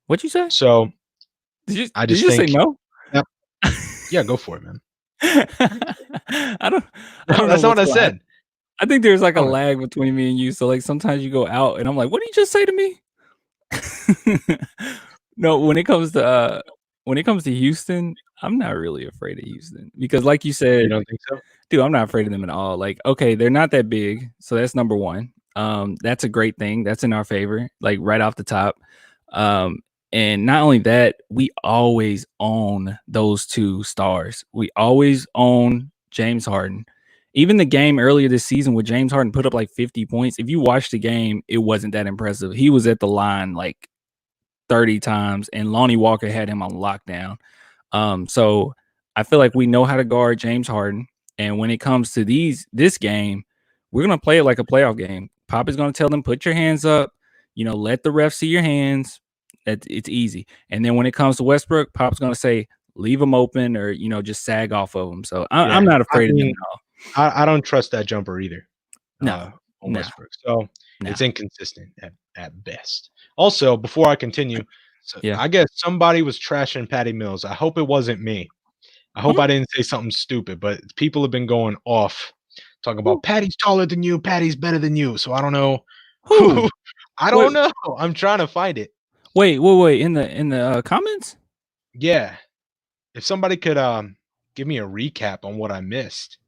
What'd you say? So did you think, say no? Yep. Yeah, go for it, man. I don't that's not what I said. I think there's like a lag between me and you. So like sometimes you go out and I'm like, what did you just say to me? No, when it comes to Houston, I'm not really afraid of Houston because like you said, you don't think so? Dude, I'm not afraid of them at all. Like, okay, they're not that big. So that's number one. That's a great thing. That's in our favor, like right off the top. And not only that, we always own those two stars. We always own James Harden. Even the game earlier this season where James Harden put up like 50 points, if you watch the game, it wasn't that impressive. He was at the line like 30 times, and Lonnie Walker had him on lockdown. So I feel like we know how to guard James Harden. And when it comes to this game, we're going to play it like a playoff game. Pop is going to tell them, put your hands up, let the ref see your hands. It's easy. And then when it comes to Westbrook, Pop's going to say, leave them open or, just sag off of them. So I'm not afraid of them at all. I don't trust that jumper either. No. Westbrook. So it's inconsistent at best. Also, before I continue, I guess somebody was trashing Patty Mills. I hope it wasn't me. I hope I didn't say something stupid, but people have been going off talking about Patty's taller than you, Patty's better than you. So I don't know. Who? I don't know. I'm trying to find it. Wait. In the comments? Yeah. If somebody could give me a recap on what I missed.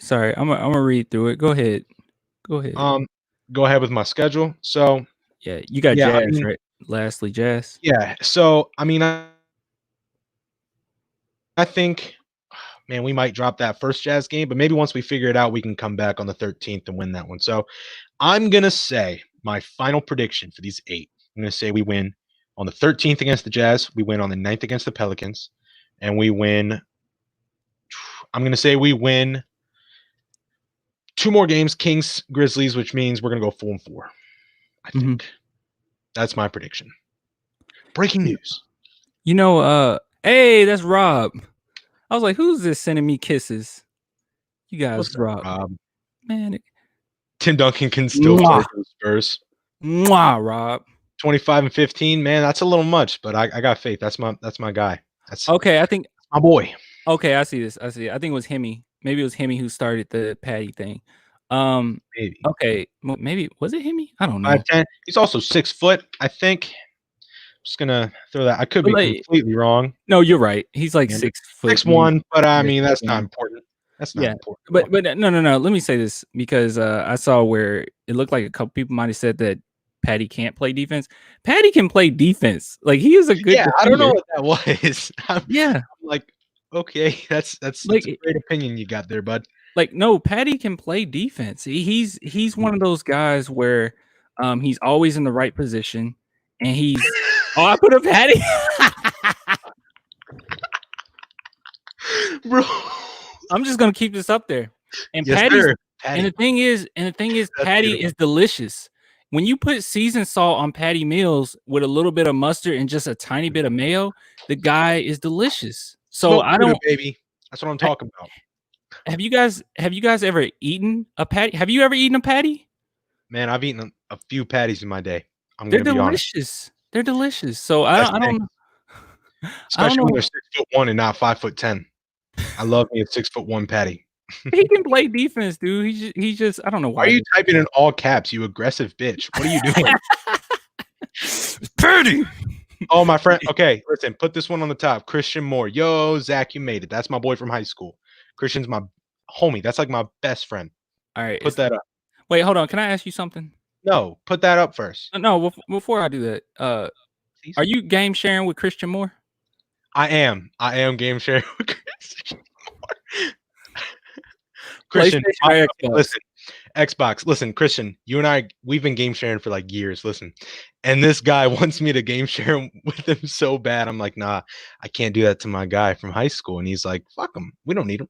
Sorry, I'm gonna read through it. Go ahead. Go ahead with my schedule. So yeah, you got Jazz, right? Lastly, Jazz. Yeah. So I mean, I think, man, we might drop that first Jazz game, but maybe once we figure it out, we can come back on the 13th and win that one. So I'm gonna say my final prediction for these 8. I'm gonna say we win on the 13th against the Jazz. We win on the 9th against the Pelicans, and we win. I'm gonna say we win 2 more games, Kings, Grizzlies, which means we're going to go 4-4. I think that's my prediction. Breaking news. Hey, that's Rob. I was like, who's this sending me kisses? You guys, Rob. Man. Tim Duncan can still play for the Spurs. Mwah, Rob. 25-15, man, that's a little much, but I got faith. That's my guy. Okay, I think my boy. Okay, I see this. I think it was Hemi. Maybe it was Hemi who started the Patty thing. Maybe. Okay, maybe was it Hemi? I don't know. 5'10". He's also 6 foot, I think. I'm just gonna throw that. I could be completely wrong. No, you're right. He's like 6 foot. 6'1", but I mean that's not important. That's not important. But no. Let me say this because I saw where it looked like a couple people might have said that Patty can't play defense. Patty can play defense. Like he is a good. Yeah, defender. I don't know what that was. I'm like, okay, that's like, a great opinion you got there, bud. Like, no, Patty can play defense. He's one of those guys where he's always in the right position, and he's. I put a Patty. Bro, I'm just gonna keep this up there. And yes, Patty. Patty. And the thing is, That's Patty beautiful. is delicious. when you put seasoned salt on patty meals with a little bit of mustard and just a tiny bit of mayo, the guy is delicious. So Smoke I Buddha, don't. baby. That's what I'm talking about. Have you guys ever eaten a patty? Have you ever eaten a patty? Man, I've eaten a few patties in my day. They're gonna be honest. delicious. They're delicious. So I don't Especially when know. they're 6'1" and not 5'10". I love me a 6'1" patty. He can play defense, dude. He just I don't know why. Why are you typing in all caps, you aggressive bitch? What are you doing? Patty. Oh, my friend. Okay, listen, put this one on the top. Christian Moore. Yo, Zach, you made it. That's my boy from high school. Christian's my homie. That's like my best friend. All right. Put that up. Wait, hold on. Can I ask you something? No, put that up first. No, before I do that, are you game sharing with Christian Moore? I am game sharing with Christian Moore. Christian, listen, Xbox. Listen, Christian, you and I, we've been game sharing for like years. Listen, and this guy wants me to game share with him so bad. I'm like, nah, I can't do that to my guy from high school. And he's like, fuck him. We don't need him.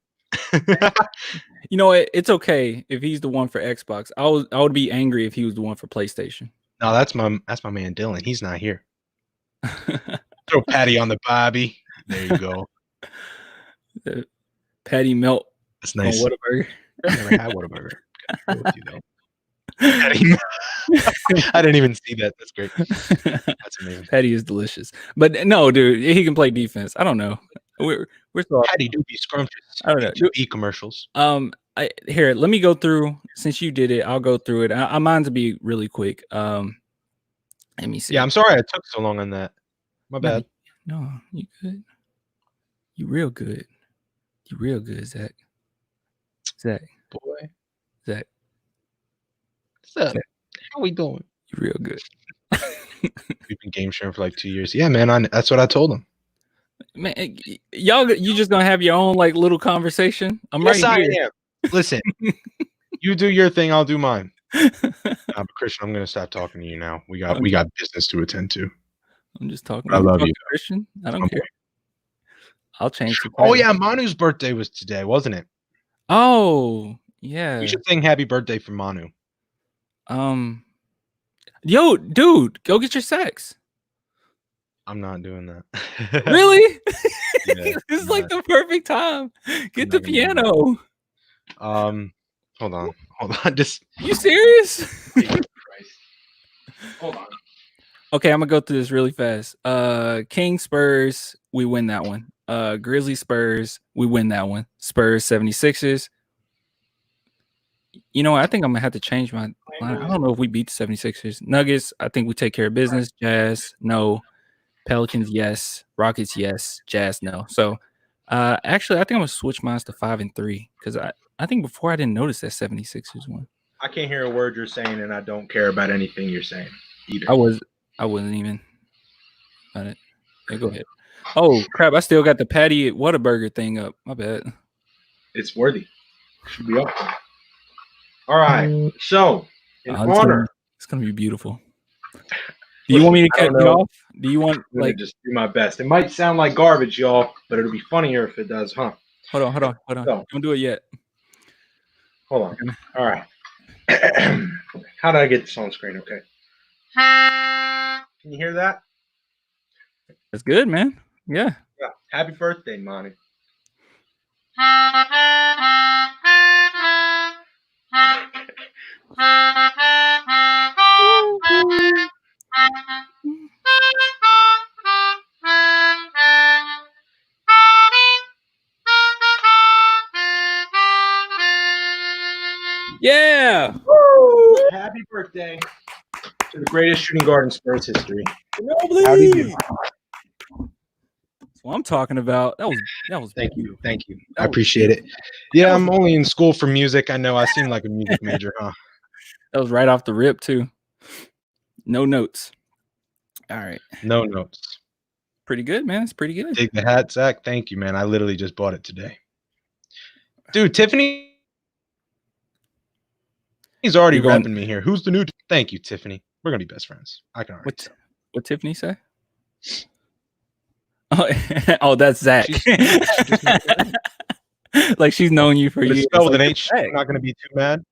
You know what? It's okay if he's the one for Xbox. I would be angry if he was the one for PlayStation. No, that's my man Dylan. He's not here. Throw Patty on the Bobby. There you go. The Patty melt. That's nice. Whataburger. I never had Whataburger. I didn't even see that. That's great. That's amazing. Patty is delicious, but no, dude, he can play defense. I don't know. We're so Patty do be scrumptious. I don't know. E-commercials. Here, let me go through. Since you did it, I'll go through it. I mine to be really quick. Let me see. Yeah, I'm sorry I took so long on that. My bad. No, you good. You real good. You real good, Zach. Boy. Zach. What's up? Zach. How we doing? You real good. We've been game sharing for like 2 years. Yeah, man. That's what I told him. Man, y'all, you just gonna have your own like little conversation? I'm yes, right here. I am. Listen, you do your thing, I'll do mine. But Christian, I'm gonna stop talking to you now. We got business to attend to. I'm just talking. I love you, Christian. I don't care. I'll change. Oh yeah, Manu's birthday was today, wasn't it? Oh yeah. We should sing happy birthday for Manu. Yo, dude, go get your sex. I'm not doing that. Really? Yeah, this is like the perfect time. Get the piano. Hold on. Just you serious? Hold on. Okay, I'm gonna go through this really fast. King Spurs, we win that one. Grizzly Spurs, we win that one. Spurs 76ers. You know what? I think I'm gonna have to change my line. I don't know if we beat the 76ers. Nuggets, I think we take care of business. Jazz, no. Pelicans, yes. Rockets, yes. Jazz, no. So actually I think I'm gonna switch mine to 5 and 3 because I think before I didn't notice that 76ers one. I can't hear a word you're saying, and I don't care about anything you're saying either. I wasn't even on it. Yeah, go ahead. Oh crap! I still got the Patty Whataburger thing up. My bad. It's worthy. Should be up. All right. So in honor, it's gonna be beautiful. Do you want me to cut it off? Do you want like just do my best? It might sound like garbage, y'all, but it'll be funnier if it does, huh? Hold on. So, don't do it yet. Hold on. All right. How did I get this on screen? Okay. Can you hear that? That's good, man. Yeah. Happy birthday, Monty. Yeah. Woo! Happy birthday to the greatest shooting guard in Spurs history. How do you do? That's what I'm talking about. That was. Thank you. I appreciate it. Yeah, I'm only in school for music. I know. I seem like a music major, huh? That was right off the rip too. No notes. All right. No notes. Pretty good, man. It's pretty good. Take the hat, Zach. Thank you, man. I literally just bought it today. Dude, Tiffany. He's already repping me here. Who's the new? Thank you, Tiffany. We're gonna be best friends. I can already tell. What Tiffany say? Oh, that's Zach. She's like she's known you for years. Spelled with an H. I'm not gonna be too mad.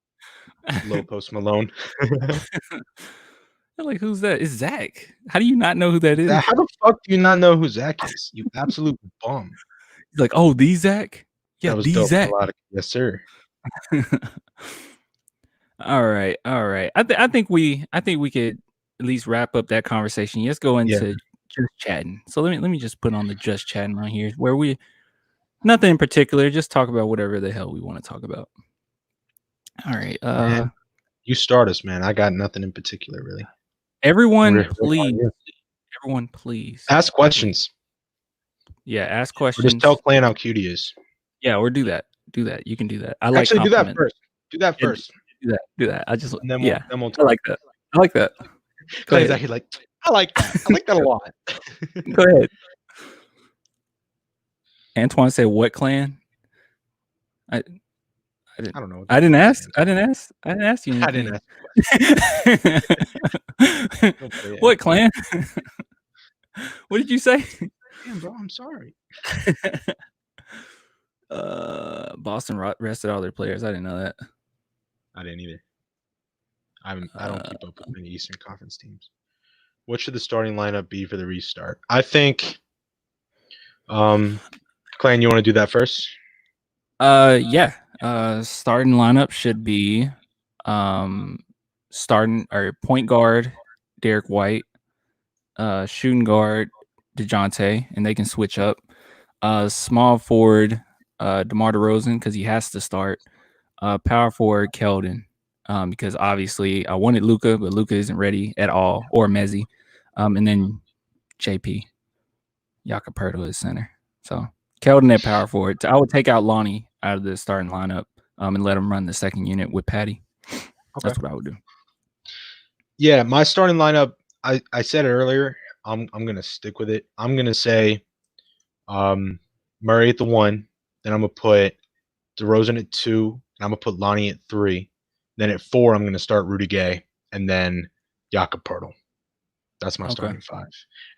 Low Post Malone. Like, who's that? It's Zach. How do you not know who that is? How the fuck do you not know who Zach is? You absolute bum. He's like, oh, the Zach? Yeah, That was the dope. Zach. Yes, sir. All right. I think we could at least wrap up that conversation. Let's go into just chatting. So let me just put on the just chatting right here, where we nothing in particular, just talk about whatever the hell we want to talk about. All right. Man, you start us, man. I got nothing in particular, really. Everyone, please ask questions. Yeah, ask questions. Or just tell Clan how cute he is. Yeah, or do that. Do that. You can do that. I Actually do that first. Do that first. Do that. I just and then we'll I like that. I like that. Clan's actually like, I like that. I like that a lot. Go ahead. Antoine said, "What clan?" I don't know. I didn't ask. I didn't ask you anything. I didn't ask. What clan? What did you say? Damn, bro, I'm sorry. Boston rested all their players. I didn't know that. I didn't either. I don't keep up with many Eastern Conference teams. What should the starting lineup be for the restart? I think, Clan, you want to do that first? Yeah. Starting lineup should be, starting or point guard Derek White, shooting guard DeJounte, and they can switch up. Small forward DeMar DeRozan, because he has to start. Power forward Keldon, because obviously I wanted Luka, but Luka isn't ready at all, or Mezzi. And then JP Jakob is center. So Keldon at power forward. I would take out Lonnie out of the starting lineup, and let him run the second unit with Patty. Okay. That's what I would do. Yeah, my starting lineup, I said it earlier. I'm gonna stick with it. I'm gonna say Murray at the 1, then I'm gonna put DeRozan at 2, and I'm gonna put Lonnie at 3. Then at 4, I'm gonna start Rudy Gay, and then Jakob Poeltl. That's my starting 5.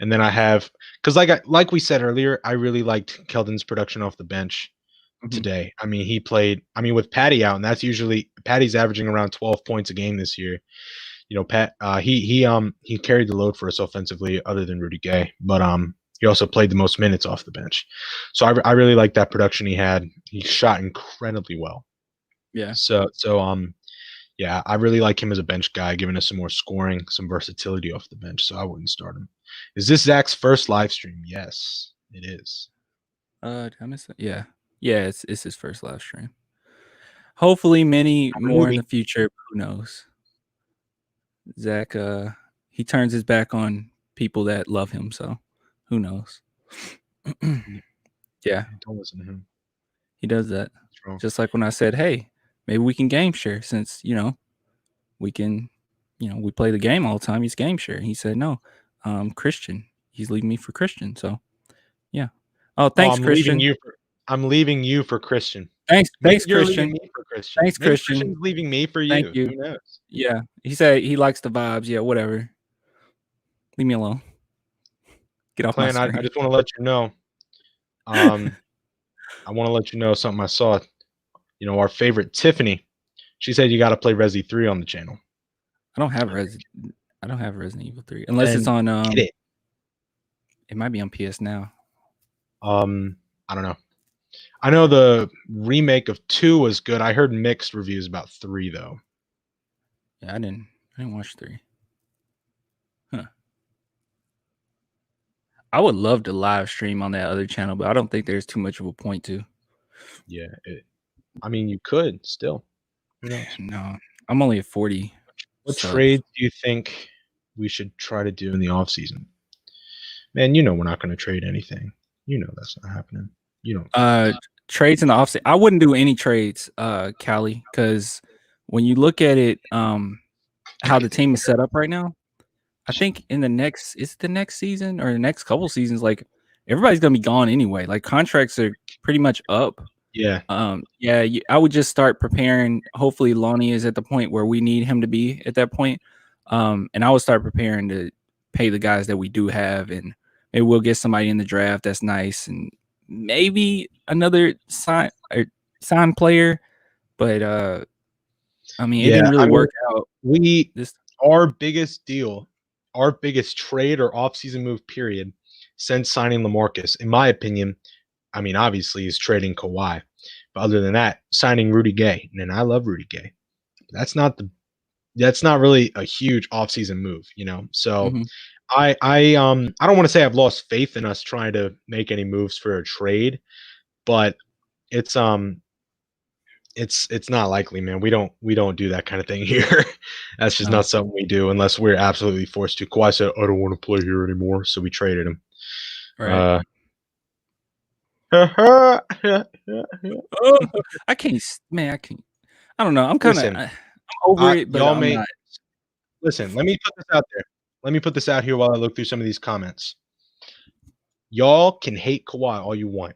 And then I have, because like we said earlier, I really liked Keldon's production off the bench today. I mean, he played. I mean, with Patty out, and that's usually Patty's averaging around 12 points a game this year. You know, Pat, he carried the load for us offensively, other than Rudy Gay, but he also played the most minutes off the bench. So I really like that production he had. He shot incredibly well. Yeah. So yeah, I really like him as a bench guy, giving us some more scoring, some versatility off the bench. So I wouldn't start him. Is this Zach's first live stream? Yes, it is. Did I miss that? Yeah. Yeah, it's his first live stream. Hopefully many more in the future. Who knows? Zach, he turns his back on people that love him, so who knows? Yeah. Don't listen to him. He does that. Just like when I said, hey, maybe we can game share, since, we can, we play the game all the time. He's game share. He said, no, Christian. He's leaving me for Christian. So, yeah. Oh, thanks, Christian. I'm leaving you for Christian. Thanks, You're Christian. Leaving me for Christian. Thanks, maybe Christian. Christian's leaving me for you. Thank you. Who knows? Yeah. He said he likes the vibes. Yeah, whatever. Leave me alone. Get off my screen. I just want to let you know. I want to let you know something I saw. Our favorite Tiffany. She said you got to play Resi 3 on the channel. I don't have Resident Evil 3 unless it's on. It might be on PS Now. I don't know. I know the remake of 2 was good. I heard mixed reviews about 3 though. Yeah, I didn't watch 3. Huh. I would love to live stream on that other channel, but I don't think there's too much of a point to. Yeah, I mean, you could still. No, I'm only at 40. What trades do you think we should try to do in the off season? Man, we're not going to trade anything. That's not happening. Trades in the offseason. I wouldn't do any trades, Callie, because when you look at it, how the team is set up right now, I think in the next season or the next couple seasons, like everybody's gonna be gone anyway. Like contracts are pretty much up. Yeah. I would just start preparing. Hopefully, Lonnie is at the point where we need him to be at that point. And I would start preparing to pay the guys that we do have, and maybe we'll get somebody in the draft that's nice, and maybe another sign player. But I mean, it didn't really work out. Our biggest deal, our biggest trade or offseason move period since signing LaMarcus, in my opinion, I mean, obviously is trading Kawhi. But other than that, signing Rudy Gay. And I love Rudy Gay. That's not really a huge offseason move, you know. So I don't want to say I've lost faith in us trying to make any moves for a trade, but it's not likely, man. We don't do that kind of thing here. That's just not something we do unless we're absolutely forced to. Kawhi said, "I don't want to play here anymore," so we traded him. Right. I can't, man. I can't. I don't know. I'm kind of I'm over it, but I'm not. Listen, let me put this out there. Let me put this out here while I look through some of these comments. Y'all can hate Kawhi all you want.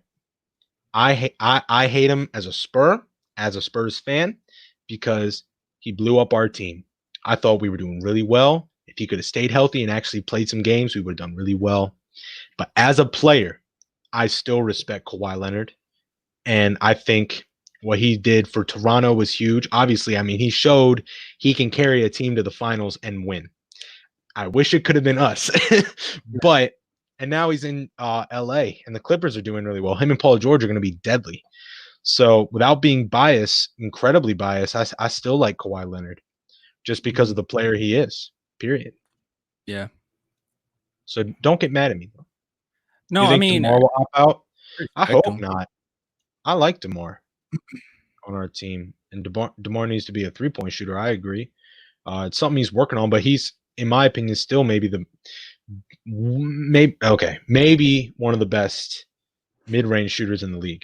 I hate him as a Spurs fan, because he blew up our team. I thought we were doing really well. If he could have stayed healthy and actually played some games, we would have done really well. But as a player, I still respect Kawhi Leonard. And I think what he did for Toronto was huge. Obviously, I mean, he showed he can carry a team to the finals and win. I wish it could have been us. And now he's in LA, and the Clippers are doing really well. Him and Paul George are going to be deadly. So without being incredibly biased, I still like Kawhi Leonard just because of the player he is, period. Yeah. So don't get mad at me, though. No, I mean, DeMar will opt out? I hope not. I like DeMar on our team, and DeMar needs to be a three-point shooter. I agree. It's something he's working on, but he's, in my opinion, still maybe one of the best mid-range shooters in the league.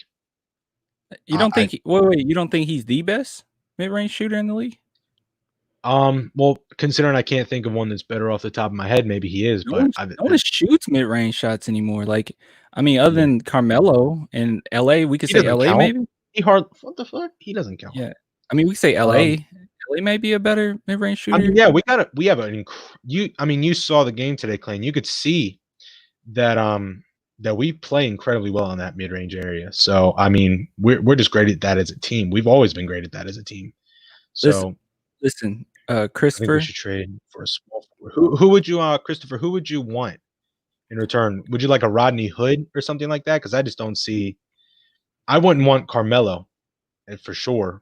You don't think? Wait, you don't think he's the best mid-range shooter in the league? Well, considering I can't think of one that's better off the top of my head, maybe he is. No one shoots mid-range shots anymore. Like, I mean, other than Carmelo in LA, we could say LA count. Maybe. What the fuck? He doesn't count. Yeah, I mean, we say LA. LA may be a better mid-range shooter. I mean, yeah, we have you saw the game today, Clayton. You could see that that we play incredibly well in that mid-range area. So I mean, we're just great at that as a team. We've always been great at that as a team. So listen, Christopher, I think we should trade for a small forward. Who would you Christopher, who would you want in return? Would you like a Rodney Hood or something like that? Because I just don't see. I wouldn't want Carmelo for sure.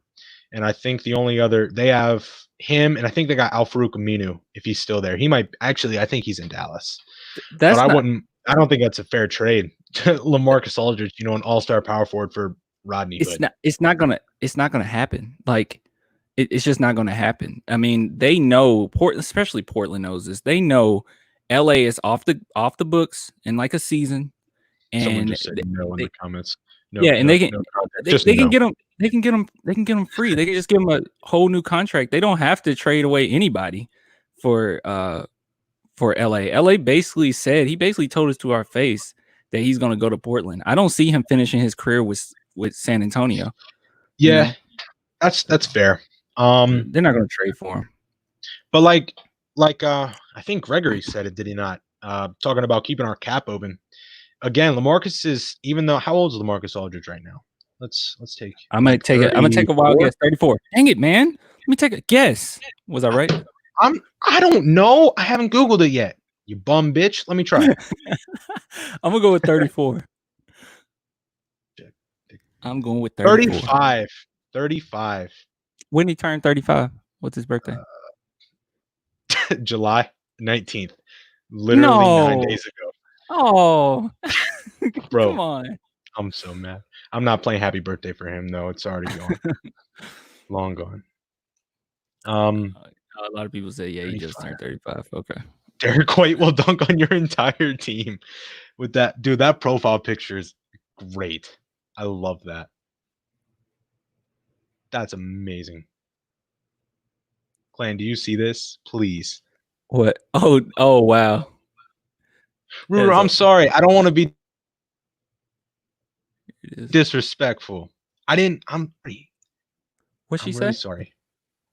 And I think the only other, they have him, and I think they got Al-Farouq Aminu if he's still there. He might actually, I think he's in Dallas. But I don't think that's a fair trade. LaMarcus Aldridge, an all-star power forward for Rodney Hood. It's not gonna happen. Like, it's just not gonna happen. I mean, they know, especially Portland knows this. They know LA is off the books in like a season. And someone just said no in the comments. No, yeah, and they can get them. They can get them free. They can just give them a whole new contract. They don't have to trade away anybody for LA. LA basically said, he basically told us to our face that he's going to go to Portland. I don't see him finishing his career with San Antonio. Yeah, that's fair. They're not going to trade for him. But like I think Gregory said it, did he not? Talking about keeping our cap open. Again, LaMarcus is, even though, how old is LaMarcus Aldridge right now? Let's take. I'm gonna take a wild guess. 34. Dang it, man! Let me take a guess. Was I right? I don't know. I haven't Googled it yet. You bum bitch. Let me try. I'm gonna go with 34. I'm going with 34. 35. When did he turn 35? What's his birthday? July 19th. Literally 9 days ago. Oh, bro! Come on. I'm so mad. I'm not playing happy birthday for him though. It's already gone. Long gone. A lot of people say, yeah, he just turned 35. Okay. Derek White will dunk on your entire team with that. Dude, that profile picture is great. I love that. That's amazing. Clan, do you see this? Please. What? Oh, wow. Ruru, I'm sorry. I don't want to be disrespectful. I'm What'd she say? Really sorry.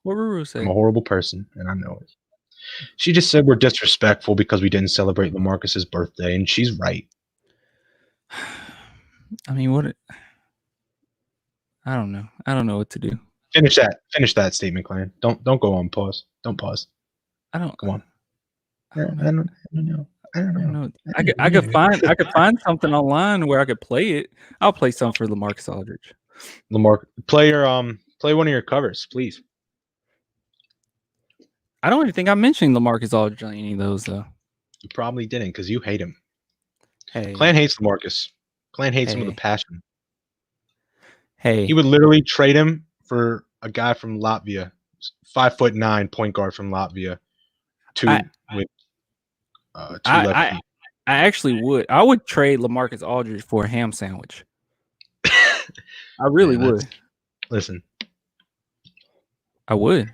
What Ruru say? I'm a horrible person, and I know it. She just said we're disrespectful because we didn't celebrate LaMarcus's birthday, and she's right. I mean, I don't know. I don't know what to do. Finish that statement, Clan. Don't go on pause. Don't pause. I don't. Come on. I don't know. I could find something online where I could play it. I'll play some for LaMarcus Aldridge. Play one of your covers, please. I don't even think I mentioned LaMarcus Aldridge on any of those though. You probably didn't because you hate him. Hey, Clan hates LaMarcus. Clan hates him with a passion. Hey, he would literally trade him for a guy from Latvia, 5'9" point guard from Latvia, two lefty. I actually would. I would trade LaMarcus Aldridge for a ham sandwich. I really would. Listen, I would.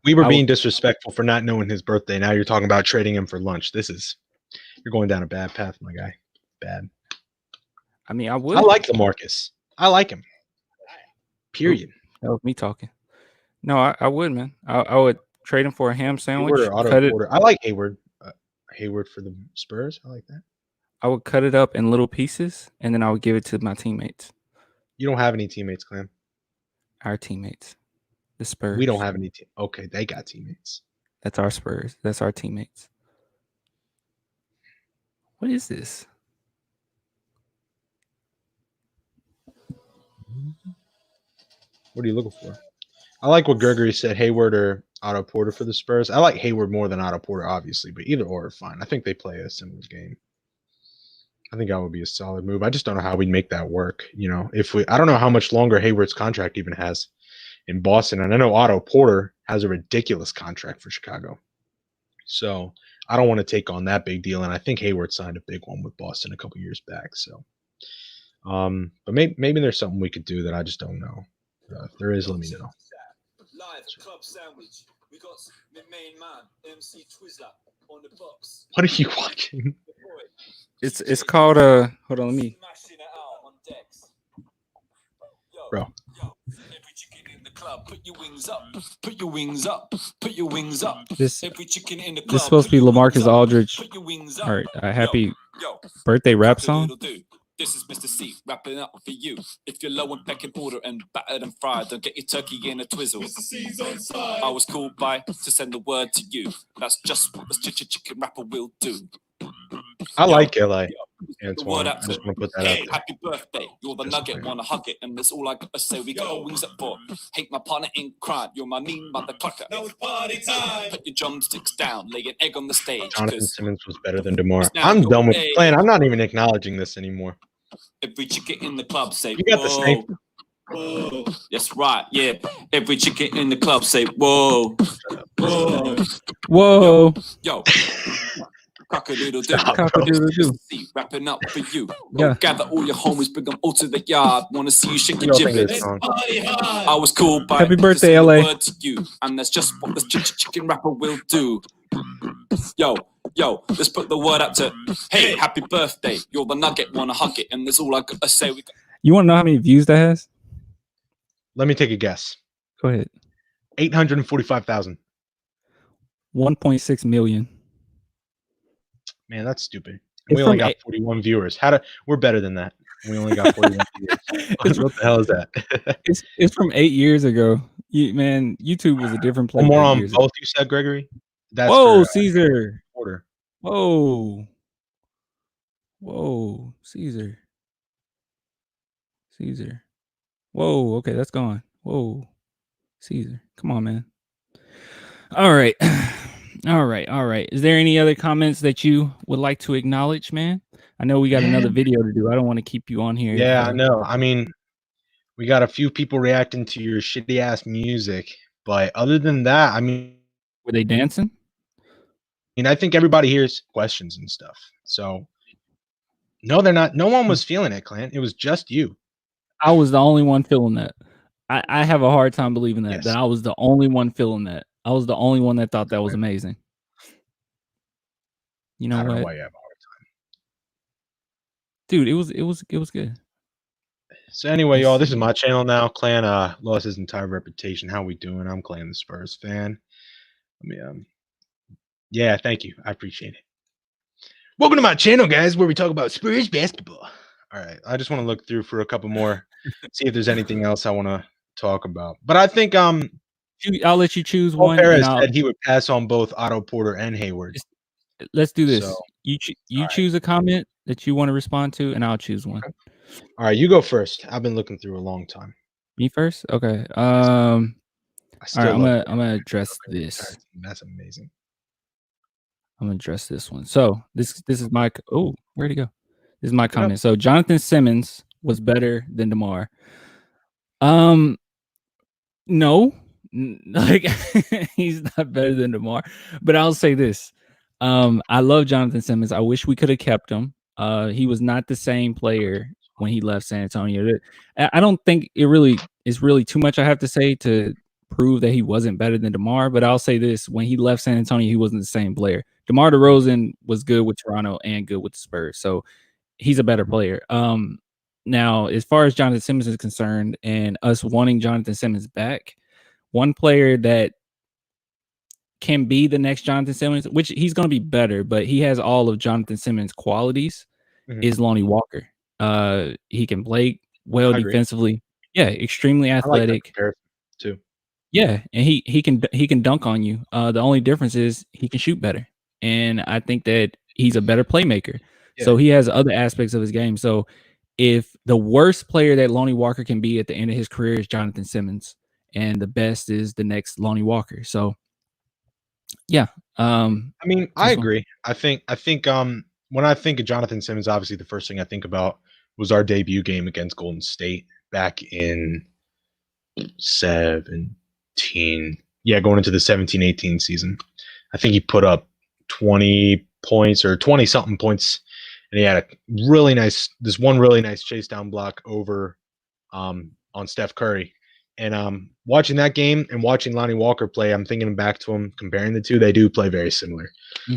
We were being disrespectful for not knowing his birthday. Now you're talking about trading him for lunch. You're going down a bad path, my guy. Bad. I mean, I would. I like LaMarcus. I like him. Period. That was me talking. No, I would, man. I would trade him for a ham sandwich. I like Hayward. Hayward for the Spurs. I like that. I would cut it up in little pieces, and then I would give it to my teammates. You don't have any teammates, Clam. Our teammates. The Spurs. We don't have any team. Okay, they got teammates. That's our Spurs. That's our teammates. What is this? What are you looking for? I like what Gregory said, Hayward or Otto Porter for the Spurs. I like Hayward more than Otto Porter, obviously, but either or are fine. I think they play a similar game. I think that would be a solid move. I just don't know how we'd make that work. I don't know how much longer Hayward's contract even has in Boston. And I know Otto Porter has a ridiculous contract for Chicago. So I don't want to take on that big deal. And I think Hayward signed a big one with Boston a couple years back. So, but maybe there's something we could do that I just don't know. If there is, let me know. Live club sandwich. We got my main man, MC Twizzler, on the box. What are you watching? It's called hold on, let me. Smashing it out on decks. Bro. Every chicken in the club, put your wings up, put your wings up, put your wings up. Every chicken in the club. This is supposed to be LaMarcus Aldridge. All right, happy birthday rap song. This is Mr. C, wrapping up for you. If you're low in pecking order and battered and fried, don't get your turkey in a twizzle. I was called by to send the word to you. That's just what this chicken rapper will do. I like LA. Antoine. I just want to put that out there. Happy birthday. You're the nugget, wanna hug it, and that's all I gotta say. We got our wings up for. Hate my partner in crime. You're my mean mother clucker. Now it's party time. Put your drumsticks down, lay an egg on the stage. Jonathan Simmons was better than DeMar. I'm done with playing. I'm not even acknowledging this anymore. Every chicken in the club say, you got the same. Whoa. That's right, yeah. Every chicken in the club say, whoa. Whoa. Whoa. Yo. Cock-a-doodle-doo. Wrapping up for you. Go gather all your homies, bring them all to the yard. Wanna see you shake your gibbets. I was called by happy birthday, LA. Word to you, and that's just what this chicken rapper will do. Yo, let's put the word out to, hey, happy birthday. You're the nugget, wanna hug it, and that's all I gotta say. You wanna know how many views that has? Let me take a guess. Go ahead. 845,000. 1.6 million. Man, that's stupid. We only got 41 viewers. We're better than that. We only got 41 viewers. What the hell is that? It's from 8 years ago. Man, YouTube was a different place. More on both, you said, Gregory? That's whoa, Caesar. Order. Whoa, Caesar. Whoa, okay, that's gone. Whoa, Caesar. Come on, man. All right. Is there any other comments that you would like to acknowledge, man? I know we got another video to do. I don't want to keep you on here. Yeah, I know. I mean, we got a few people reacting to your shitty ass music, but other than that, I mean, were they dancing? I think everybody hears questions and stuff. So, no, they're not. No one was feeling it, Clint. It was just you. I was the only one feeling that. I have a hard time believing that I was the only one feeling that. I was the only one that thought that was amazing. You know what? I don't know why you have a hard time. Dude, it was good. So anyway, y'all, this is my channel now. Clan lost his entire reputation. How we doing? I'm Clan the Spurs fan. Yeah, thank you. I appreciate it. Welcome to my channel, guys, where we talk about Spurs basketball. All right, I just want to look through for a couple more, see if there's anything else I want to talk about. But I think I'll let you choose Paul one, Perez and I'll said he would pass on both Otto Porter and Hayward. let's do So, this. You choose a comment that you want to respond to, and I'll choose one. Okay. All right, you go first. I've been looking through a long time. Me first? Okay. I All right, I'm gonna address this. That's amazing. I'm gonna address this one. So this is my where'd he go? This is my comment. So Jonathan Simmons was better than DeMar. No, like he's not better than DeMar. But I'll say this. I love Jonathan Simmons. I wish we could have kept him. He was not the same player when he left San Antonio. I don't think it really is really too much I have to say to prove that he wasn't better than DeMar. But I'll say this: when he left San Antonio, he wasn't the same player. DeMar DeRozan was good with Toronto and good with the Spurs, so he's a better player. Now, as far as Jonathan Simmons is concerned, and us wanting Jonathan Simmons back, one player that can be the next Jonathan Simmons, which he's going to be better, but he has all of Jonathan Simmons' qualities, is Lonnie Walker. He can play well defensively. Yeah, extremely athletic. I like that too. Yeah, and he can dunk on you. The only difference is he can shoot better, and I think that he's a better playmaker. Yeah. So he has other aspects of his game. So if the worst player that Lonnie Walker can be at the end of his career is Jonathan Simmons, and the best is the next Lonnie Walker. So yeah. I mean, I agree. I think when I think of Jonathan Simmons, obviously the first thing I think about was our debut game against Golden State back in 17. Yeah, going into the 17-18 season. I think he put up 20 points or 20 something points, and he had a really nice chase down block over on Steph Curry. And watching that game and watching Lonnie Walker play, I'm thinking back to him, comparing the two. They do play very similar.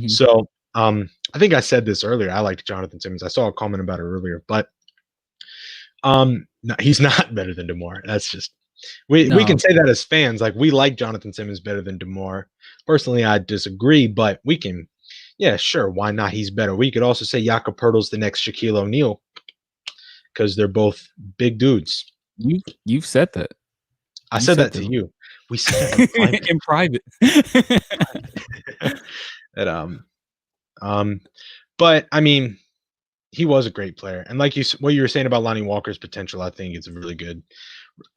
So I think I said this earlier. I liked Jonathan Simmons. I saw a comment about it earlier, but no, he's not better than DeMar. That's just we can say that as fans. Like, we like Jonathan Simmons better than DeMar. Personally, I disagree, but we can. Yeah, sure. Why not? He's better. We could also say Jakob Poeltl's the next Shaquille O'Neal because they're both big dudes. You've said that. I said that to you. We said that in private. But I mean, he was a great player, and like what you were saying about Lonnie Walker's potential, I think it's really good.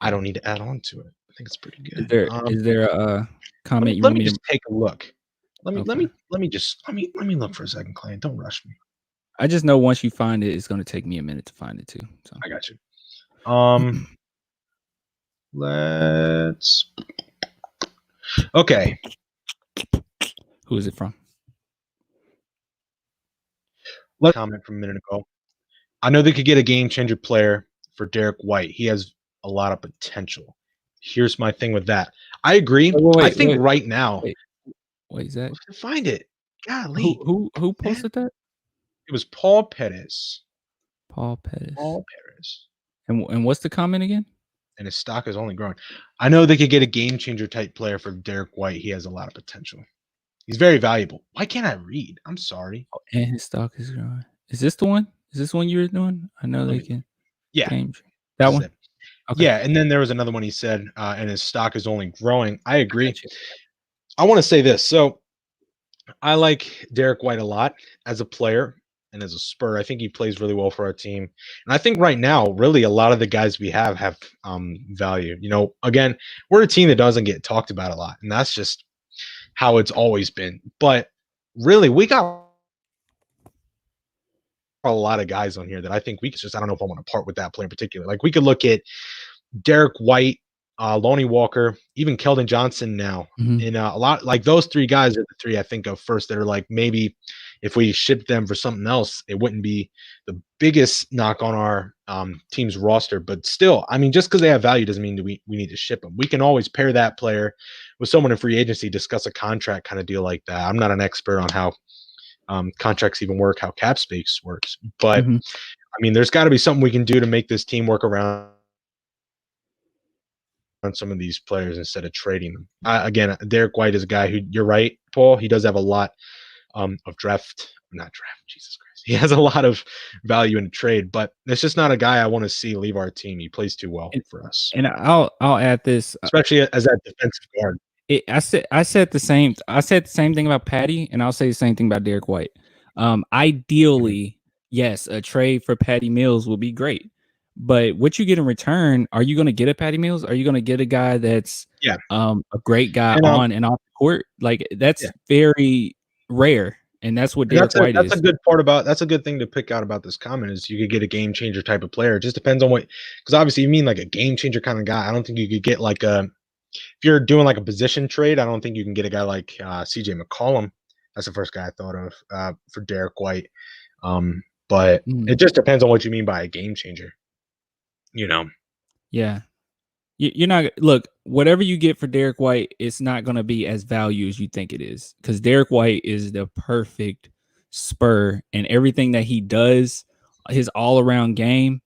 I don't need to add on to it. I think it's pretty good. Is there a comment? Let me just take a look. Let me look for a second, Clint. Don't rush me. I just know once you find it, it's going to take me a minute to find it too. So. I got you. Let's. Okay. Who is it from? Let's comment from a minute ago. I know they could get a game changer player for Derek White. He has a lot of potential. Here's my thing with that. I agree. I think right now. Wait, is that? Find it. Golly. Who posted that? It was Paul Perez. Paul Perez. And what's the comment again? And his stock is only growing. I know they could get a game changer type player for Derek White. He has a lot of potential. He's very valuable. Why can't I read? I'm sorry. Oh, and his stock is growing. Is this the one? Is this one you were doing? I know they can. Yeah. That one? Okay. Yeah, and then there was another one he said, and his stock is only growing. I agree. I want to say this. So I like Derek White a lot as a player and as a Spur. I think he plays really well for our team. And I think right now, really, a lot of the guys we have value. You know, again, we're a team that doesn't get talked about a lot, and that's just how it's always been. But really, we got a lot of guys on here that I think we could I don't know if I want to part with that player in particular. Like, we could look at Derek White, Lonnie Walker, even Keldon Johnson now. And a lot like those three guys are the three I think of first that are like, maybe if we shipped them for something else, it wouldn't be the biggest knock on our team's roster. But still, I mean, just because they have value doesn't mean that we need to ship them. We can always pair that player with someone in free agency, discuss a contract kind of deal like that. I'm not an expert on how contracts even work, how cap space works. But, I mean, there's got to be something we can do to make this team work around on some of these players instead of trading them. Again, Derek White is a guy who, you're right, Paul, he does have a lot of draft. Not draft. Jesus Christ. He has a lot of value in a trade, but it's just not a guy I want to see leave our team. He plays too well for us. And I'll add this, especially as that defensive guard. I said the same thing about Patty, and I'll say the same thing about Derek White. Ideally, yes, a trade for Patty Mills would be great. But what you get in return, are you going to get a Patty Mills? Are you going to get a guy that's a great guy on and off the court? Like that's very rare, and that's what Derek White is. That's a good part about. That's a good thing to pick out about this comment is you could get a game changer type of player. It just depends on what, because obviously you mean like a game changer kind of guy. I don't think you could get like a. If you're doing like a position trade, I don't think you can get a guy like CJ McCollum. That's the first guy I thought of for Derek White. But it just depends on what you mean by a game changer. You know. Yeah. You're not look, whatever you get for Derek White, it's not going to be as value as you think it is, because Derek White is the perfect Spur, and everything that he does, his all around game,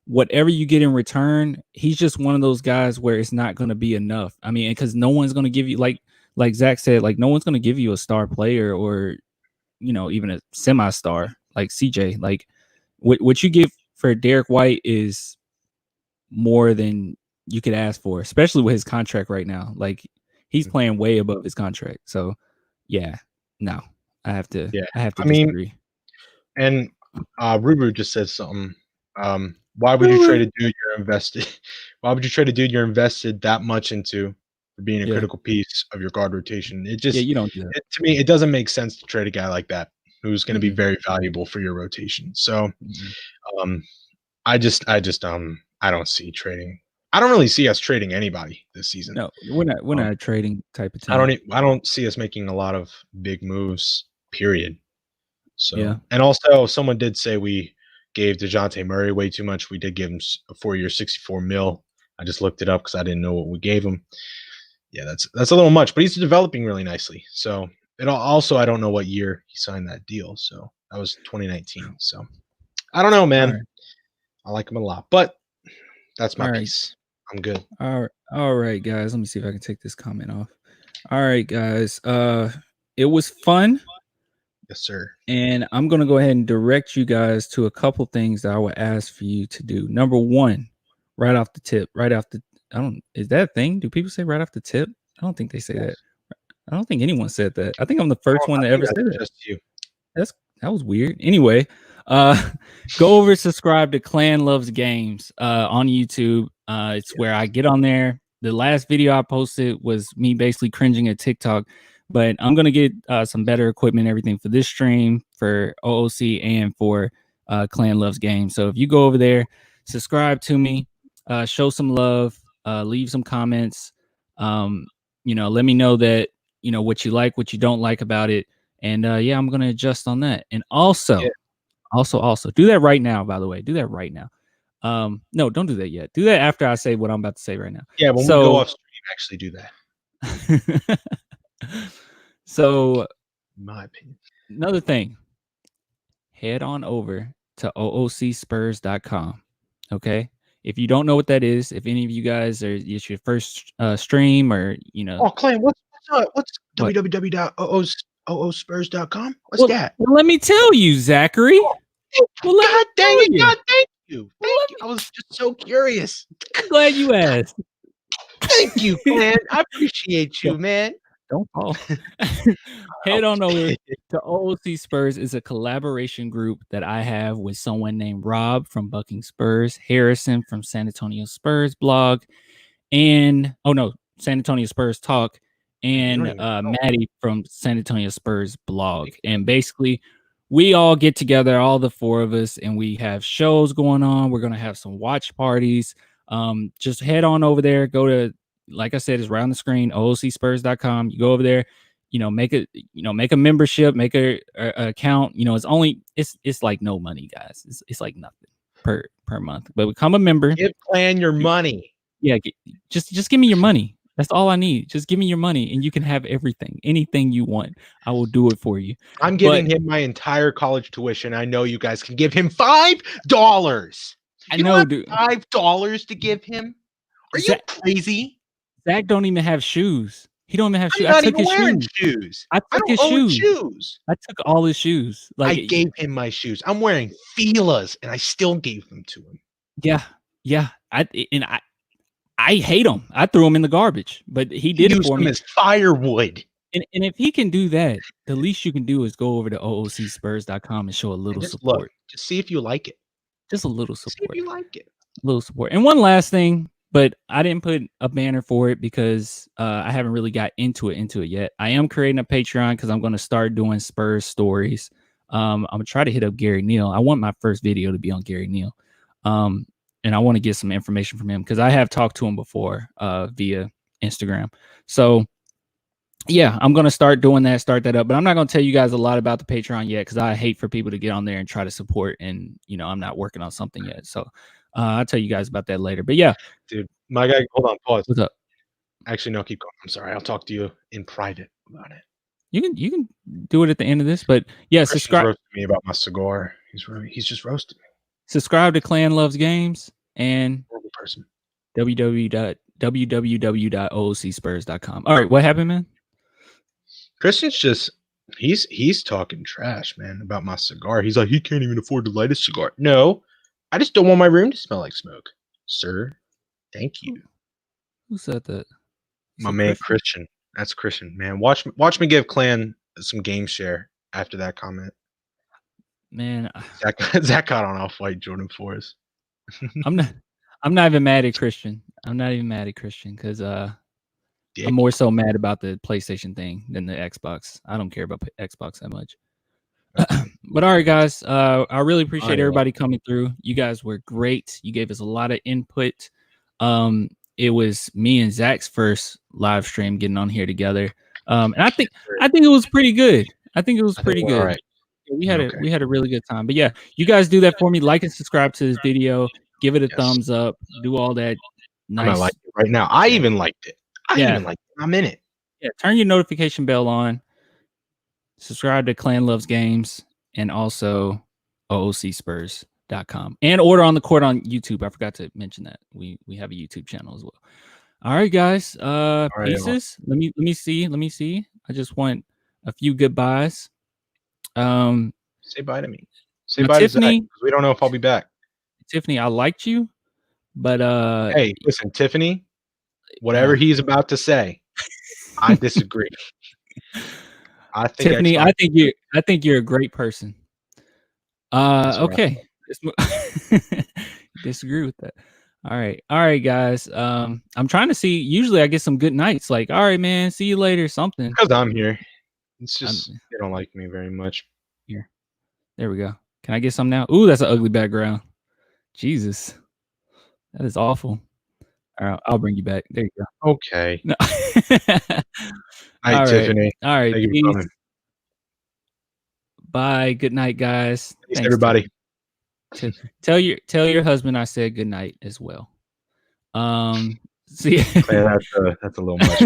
whatever you get in return, he's just one of those guys where it's not going to be enough. I mean, because no one's going to give you, like Zach said, like no one's going to give you a star player or, you know, even a semi-star like CJ. Like what you get for Derek White is more than you could ask for, especially with his contract right now. Like he's playing way above his contract. So yeah, no, I have to disagree. And Rubu just said something. Why would you trade a dude you're invested? Why would you trade a dude you're invested that much into for being a critical piece of your guard rotation? It just you don't do that. To me, it doesn't make sense to trade a guy like that who's going to be very valuable for your rotation. So, I don't see trading. I don't really see us trading anybody this season. No, we're not a trading type of team. I don't see us making a lot of big moves, period. So, and also someone did say we gave DeJounte Murray way too much. We did give him a 4-year, $64 million. I just looked it up because I didn't know what we gave him. Yeah, that's a little much, but he's developing really nicely. So, it also, I don't know what year he signed that deal. So that was 2019. So I don't know, man. Right. I like him a lot, but that's my piece. I'm good. All right, guys. Let me see if I can take this comment off. All right, guys. It was fun. Yes, sir. And I'm going to go ahead and direct you guys to a couple things that I would ask for you to do. Number one, right off the tip, is that a thing? Do people say right off the tip? I don't think they say that. I don't think anyone said that. I think I'm the first one that ever said that. Just you. That was weird. Anyway, go over, subscribe to Clan Loves Games on YouTube. It's where I get on there. The last video I posted was me basically cringing at TikTok, but I'm going to get some better equipment, everything for this stream, for OOC, and for Clan Loves Games. So if you go over there, subscribe to me, show some love, leave some comments, let me know that, what you like, what you don't like about it. And I'm going to adjust on that. And also do that right now, by the way. Do that right now. No, don't do that yet. Do that after I say what I'm about to say right now. Yeah, when we go off stream, actually do that. So, in my opinion. Another thing, head on over to oocspurs.com. Okay? If you don't know what that is, if any of you guys it's your first stream or, Oh, Clay, what's www.oospurs.com? What's that? Well, let me tell you, Zachary. God dang it. God, thank you. Thank you. I was just so curious. I'm glad you asked. Thank you, Glenn. I appreciate you, man. Don't fall. Head on over to OOC Spurs. Is a collaboration group that I have with someone named Rob from Bucking Spurs, Harrison from San Antonio Spurs blog, and San Antonio Spurs Talk, and Maddie from San Antonio Spurs blog. And basically, we all get together, all the four of us, and we have shows going on. We're going to have some watch parties. Just head on over there. Go to, like I said, it's right on the screen, oocspurs.com. You go over there, make a membership, make a account. It's like no money, guys. It's like nothing per month. But become a member. Give Clan your money. Yeah, just give me your money. That's all I need. Just give me your money and you can have everything. Anything you want, I will do it for you. I'm giving him my entire college tuition. I know you guys can give him $5. I know, dude. $5 to give him? Are you crazy? Zach don't even have shoes. He don't even have shoes. I'm not I took even his wearing shoes. shoes. I took his own shoes. shoes. I took all his shoes. Like I gave him my shoes. I'm wearing Fila's, and I still gave them to him. Yeah. I hate him. I threw him in the garbage, but he did it for me. As firewood. And if he can do that, the least you can do is go over to oocspurs.com and show a little support. Look, just see if you like it. Just a little support. See if you like it. A little support. And one last thing, but I didn't put a banner for it because I haven't really got into it yet. I am creating a Patreon because I'm going to start doing Spurs stories. I'm going to try to hit up Gary Neal. I want my first video to be on Gary Neal. And I want to get some information from him because I have talked to him before via Instagram. So yeah, I'm going to start doing that, start that up, but I'm not going to tell you guys a lot about the Patreon yet because I hate for people to get on there and try to support. And, I'm not working on something yet. So I'll tell you guys about that later. But yeah, dude, my guy, hold on, pause. What's up? Actually, no, keep going. I'm sorry. I'll talk to you in private about it. You can do it at the end of this, but yeah, subscribe. Roasted me about my cigar. He's just roasted me. Subscribe to Clan Loves Games and person. www.oocspurs.com. All right, what happened, man? Christian's just he's talking trash, man, about my cigar. He's like, he can't even afford to light a cigar. No, I just don't want my room to smell like smoke, sir. Thank you. Who said that? My man Christian. That's Christian, man. Watch me give Clan some game share after that comment. Man, Zach got on off-white Jordan 4s. I'm not even mad at Christian. I'm not even mad at Christian because I'm more so mad about the PlayStation thing than the Xbox. I don't care about Xbox that much. But all right, guys, I really appreciate everybody coming through. You guys were great. You gave us a lot of input. It was me and Zach's first live stream getting on here together. And I think it was pretty good. I think it was pretty good. Right. We had a really good time. But yeah, you guys do that for me. Like and subscribe to this video. Give it a thumbs up. Do all that. Nice. I like it right now. I even liked it. I'm in it. Yeah, turn your notification bell on. Subscribe to Clan Loves Games and also oocspurs.com. And Order on the Court on YouTube. I forgot to mention that. We have a YouTube channel as well. All right, guys. Pieces. Let me see. I just want a few goodbyes. Say bye to me. Say bye Tiffany, to Zach. We don't know if I'll be back. Tiffany, I liked you, but hey, listen, Tiffany, whatever he's about to say, I disagree. Tiffany, I think you're a great person. Okay. Disagree with that. All right, guys. I'm trying to see. Usually I get some good nights. Like, all right, man, see you later. Something. Because I'm here. It's just they don't like me very much. Here. There we go. Can I get some now? Ooh, that's an ugly background. Jesus. That is awful. All right, I'll bring you back. There you go. Okay. No. Night, Tiffany. All right. Thank you for coming. Bye. Good night, guys. Thanks, everybody. Tell your husband I said good night as well. See ya. That's a little much.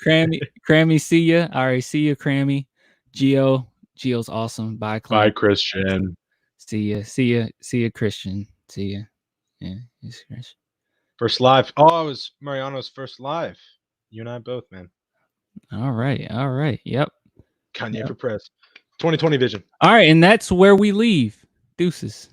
Crammy, see ya. All right, see ya, Crammy. Gio's awesome. Bye, Clan. Bye, Christian. See ya, Christian. See ya. Yeah, he's Christian. First live. Oh, it was Mariano's first live. You and I both, man. All right. Yep. Kanye for press. 2020 vision. All right, and that's where we leave. Deuces.